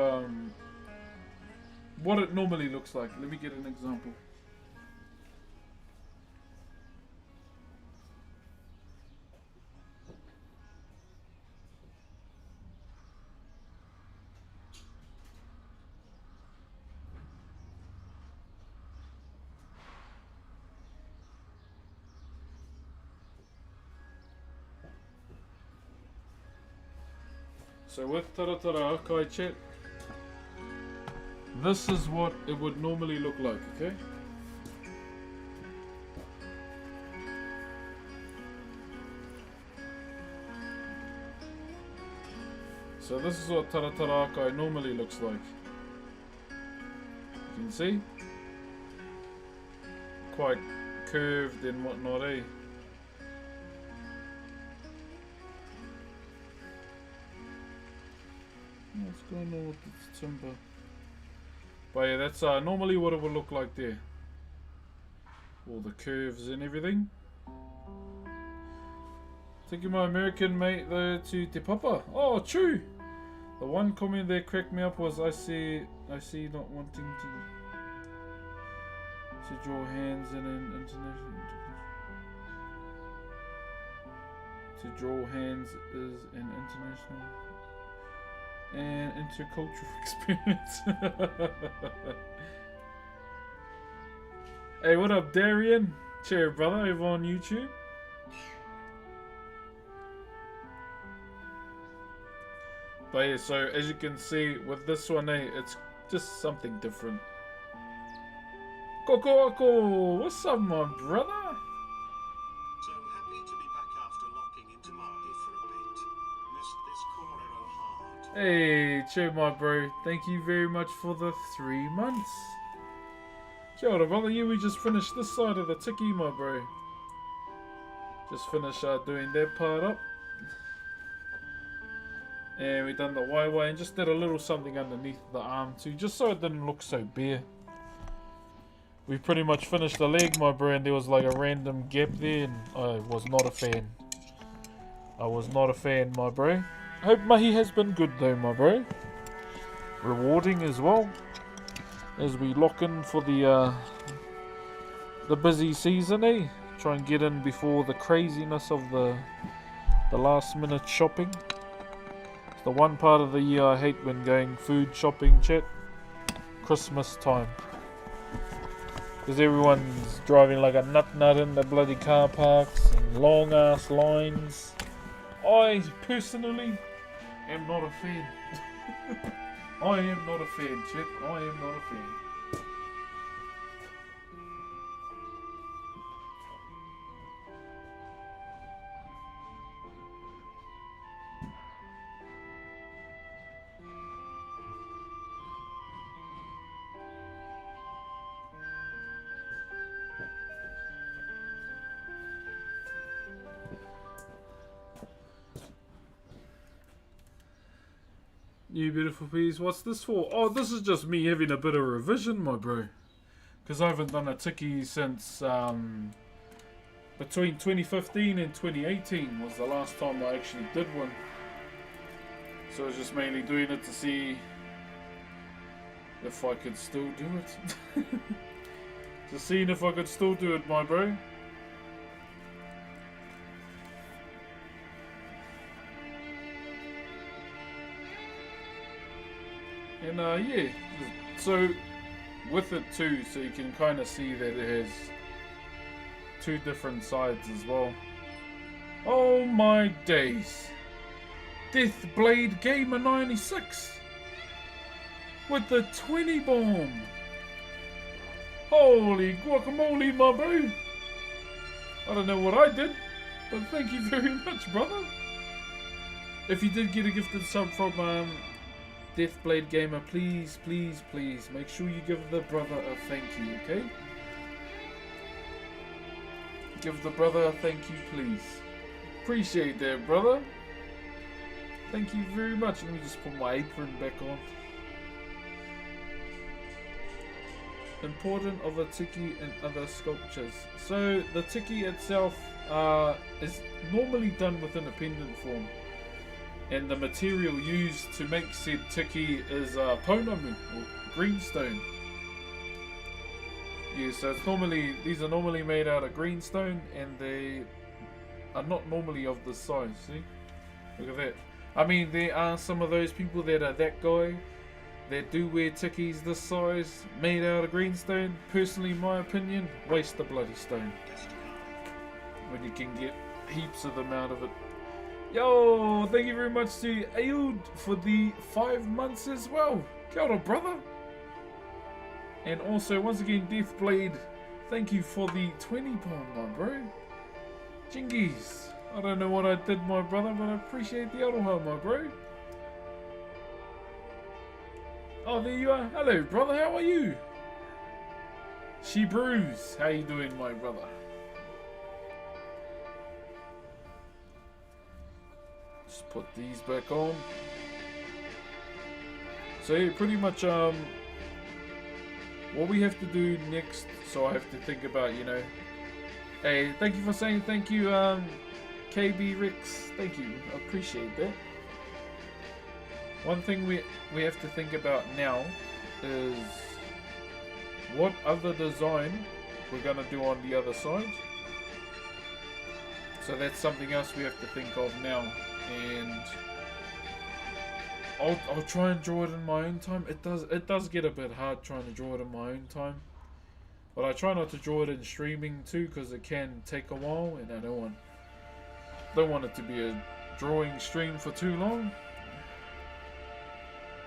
[SPEAKER 1] what it normally looks like. Let me get an example. So with Taratara Akai chat, this is what it would normally look like, okay? So this is what Taratara Akai normally looks like. You can see? Quite curved and whatnot, eh? What's going on with the timber? But yeah, that's normally what it would look like there. All the curves and everything. Taking my American mate though to Te Papa. Oh, true! The one comment there cracked me up was I see not wanting to draw hands in an international. To draw hands is an international and intercultural experience. Hey, what up, Darian? Cheer, brother, over on YouTube. But yeah, so as you can see with this one, it's just something different. Coco, what's up, my brother?
[SPEAKER 2] So happy to be back after locking into Maori for a bit. Missed this Whakairo hard.
[SPEAKER 1] Hey, Joe, my bro. Thank you very much for the 3 months. Kia ora, brother. Yeah, we just finished this side of the tiki, my bro. Just finished doing that part up. And we done the waiwai and just did a little something underneath the arm too, just so it didn't look so bare. We pretty much finished the leg, my bro, and there was like a random gap there, and I was not a fan. I was not a fan, my bro. Hope mahi has been good though, my bro. Rewarding as well, as we lock in for the busy season, eh? Try and get in before the craziness of the last minute shopping. It's the one part of the year I hate when going food shopping, chat. Christmas time. Because everyone's driving like a nut in the bloody car parks and long ass lines. I personally am not a fan. I am not a fan, chat. I am not a fan. You beautiful peas, what's this for? Oh, this is just me having a bit of revision, my bro. Because I haven't done a tiki since between 2015 and 2018 was the last time I actually did one. So I was just mainly doing it to see if I could still do it. Just seeing if I could still do it, my bro. And yeah, so with it too, so you can kind of see that it has 2 different sides as well. Oh my days! Deathblade Gamer 96 with the 20 bomb. Holy guacamole, my bro! I don't know what I did, but thank you very much, brother. If you did get a gifted sub from Deathblade Gamer, please, please, please make sure you give the brother a thank you, okay? Give the brother a thank you, please. Appreciate that, brother. Thank you very much. Let me just put my apron back on. Important of the tiki and other sculptures. So the tiki itself is normally done within a pendant form. And the material used to make said tiki is pounamu, or greenstone. Yeah, so it's normally, these are normally made out of greenstone, and they are not normally of this size, see? Look at that. I mean, there are some of those people that are that guy, that do wear tikis this size, made out of greenstone. Personally, my opinion, waste the bloody stone. When you can get heaps of them out of it. Yo, thank you very much to Ayud for the 5 months as well. Kia ora, brother. And also, once again, Deathblade, thank you for the 20 pound, my bro. Jingies. I don't know what I did, my brother, but I appreciate the aroha, my bro. Oh, there you are. Hello, brother. How are you? She Brews. How you doing, my brother? Just put these back on. So yeah, pretty much what we have to do next, so I have to think about, you know. Hey, thank you for saying thank you, KB Rex. Thank you. I appreciate that. One thing we have to think about now is what other design we're gonna do on the other side. So that's something else we have to think of now. And I'll try and draw it in my own time. It does get a bit hard trying to draw it in my own time, but I try not to draw it in streaming too, because it can take a while, and I don't want it to be a drawing stream for too long.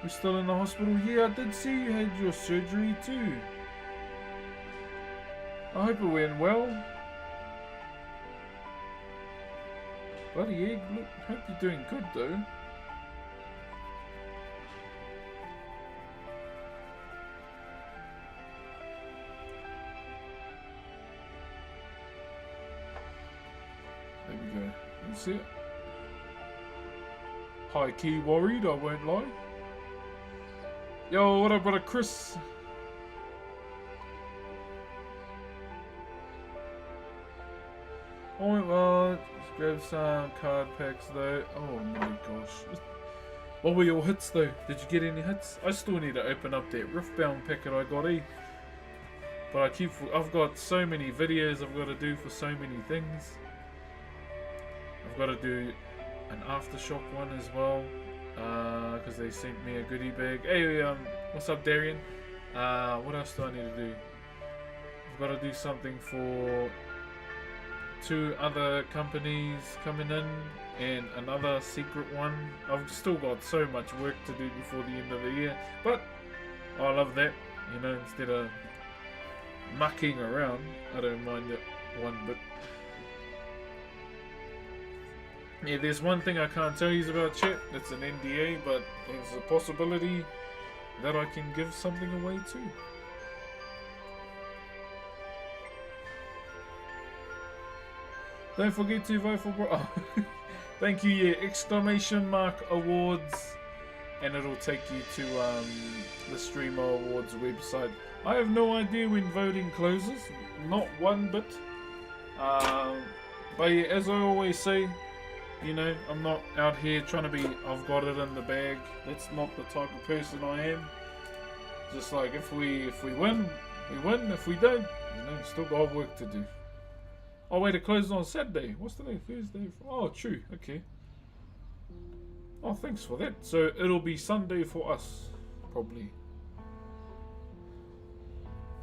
[SPEAKER 1] We're still in the hospital. Yeah, I did see you had your surgery too. I hope it went well. Bloody egg, look, hope you're doing good though. box here. High key worried, I won't lie. Yo, what up, brother Chris? Oh, well, let's grab some card packs though. Oh my gosh. What were your hits though? Did you get any hits? I still need to open up that Riftbound packet I got, eh? But I've got so many videos I've got to do for so many things. I've got to do an Aftershock one as well, because they sent me a goodie bag. Hey, what's up, Darian? What else do I need to do? I've got to do something for 2 other companies coming in and another secret one. I've still got so much work to do before the end of the year, but I love that, you know, instead of mucking around, I don't mind it one bit. Yeah, there's one thing I can't tell you about chat, it's an NDA, but there's a possibility that I can give something away too. Don't forget to vote for oh, thank you, yeah, exclamation mark awards, and it'll take you to the Streamer Awards website. I have no idea when voting closes, not one bit. But yeah, as I always say, you know, I'm not out here trying to be, I've got it in the bag. That's not the type of person I am. Just like if we win, we win. If we don't, you know, still got work to do. Oh wait, it closes on Saturday. What's today? Thursday? Oh, true. Okay. Oh, thanks for that. So it'll be Sunday for us, probably.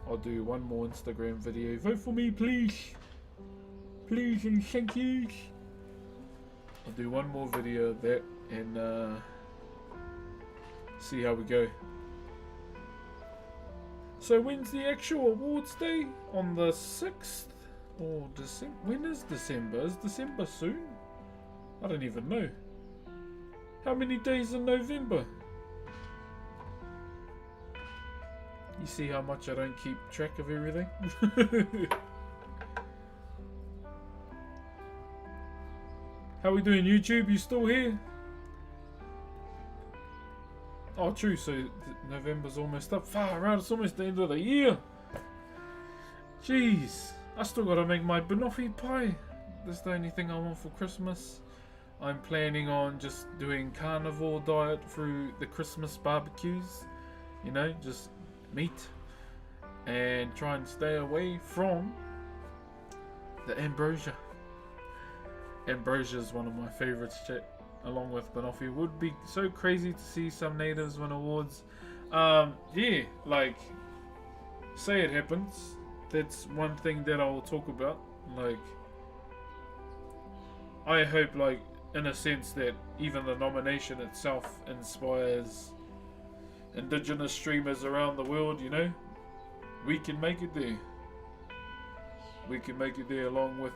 [SPEAKER 1] I'll do one more Instagram video. Vote for me, please. Please and thank you. I'll do one more video of that and see how we go. So when's the actual awards day? On the 6th? Or December? When is December? Is December soon? I don't even know. How many days in November? You see how much I don't keep track of everything? How we doing, YouTube? You still here? Oh, true. So November's almost up. Far out. It's almost the end of the year. Jeez. I still gotta make my banoffee pie. That's the only thing I want for Christmas. I'm planning on just doing carnivore diet through the Christmas barbecues. You know, just meat. And try and stay away from the ambrosia. Ambrosia is one of my favourites, chat, along with banoffee. Would be so crazy to see some natives win awards. Yeah, like, say it happens. That's one thing that I'll talk about. Like, I hope, like, in a sense that even the nomination itself inspires indigenous streamers around the world, you know? We can make it there. We can make it there along with,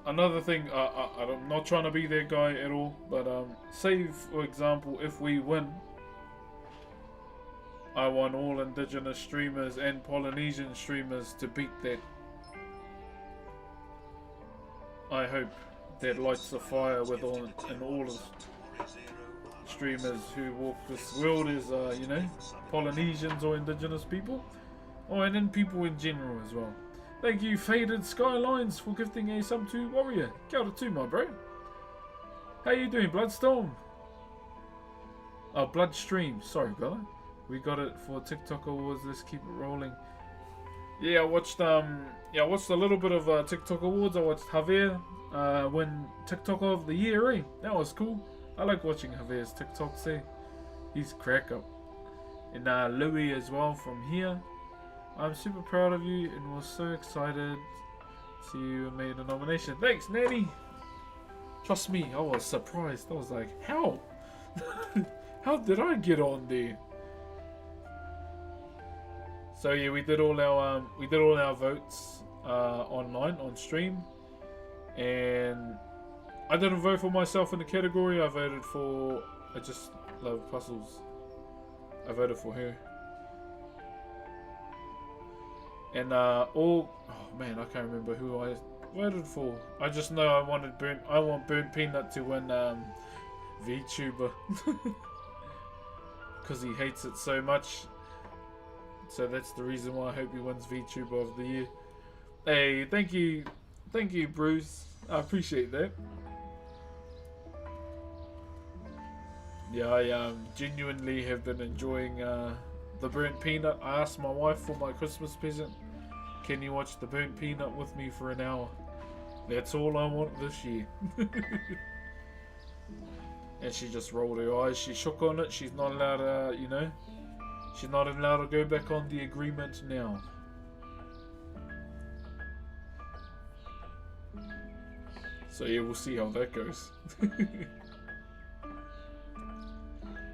[SPEAKER 1] another thing, I'm not trying to be that guy at all, but say, for example, if we win, I want all indigenous streamers and Polynesian streamers to beat that. I hope that lights the fire with all of streamers who walk this world as, you know, Polynesians or indigenous people. Oh, and then people in general as well. Thank you, Faded Skylines, for gifting a sub to Warrior. Kia ora too, my bro. How you doing, Bloodstorm? Oh, Bloodstream. Sorry, brother. We got it for TikTok Awards. Let's keep it rolling. Yeah, I watched a little bit of TikTok Awards. I watched Javier win TikTok of the Year, eh? That was cool. I like watching Javier's TikToks, eh? He's crack up. And Louis as well from here. I'm super proud of you and was so excited to you made a nomination. Thanks, Nanny. Trust me, I was surprised. I was like, how? How did I get on there? So yeah, we did all our votes online on stream, and I didn't vote for myself in the category. I voted for I just love puzzles. I voted for her. And all, oh man, I can't remember who I voted for. I just know I want Burnt Peanut to win VTuber because he hates it so much. So that's the reason why I hope he wins VTuber of the year. Hey, thank you, Bruce. I appreciate that. Yeah, I genuinely have been enjoying the Burnt Peanut. I asked my wife for my Christmas present, can you watch the Burnt Peanut with me for an hour? That's all I want this year. And she just rolled her eyes. She shook on it. She's not allowed to, you know, she's not allowed to go back on the agreement now. So yeah, we'll see how that goes.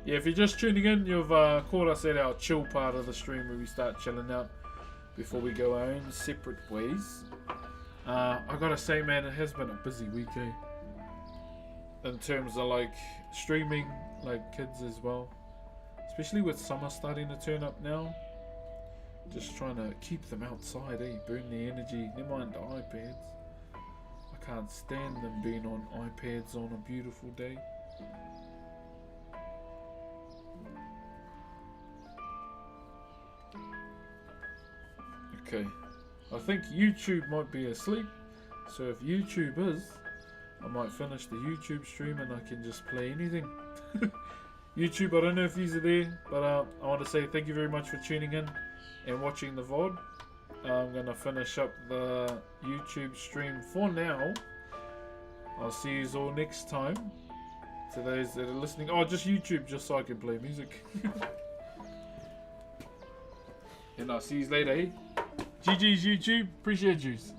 [SPEAKER 1] Yeah, if you're just tuning in, you've caught us at our chill part of the stream where we start chilling out before we go our own separate ways. I gotta say, man, it has been a busy week, eh? In terms of like streaming, like kids as well. Especially with summer starting to turn up now. Just trying to keep them outside, eh? Burn the energy. Never mind the iPads. I can't stand them being on iPads on a beautiful day. Okay, I think YouTube might be asleep, so if YouTube is, I might finish the YouTube stream and I can just play anything. YouTube, I don't know if these are there, but I want to say thank you very much for tuning in and watching the VOD. I'm going to finish up the YouTube stream for now. I'll see you all next time. To those that are listening, oh, just YouTube, just so I can play music. And I'll see you later, eh? GG's YouTube, appreciate yous.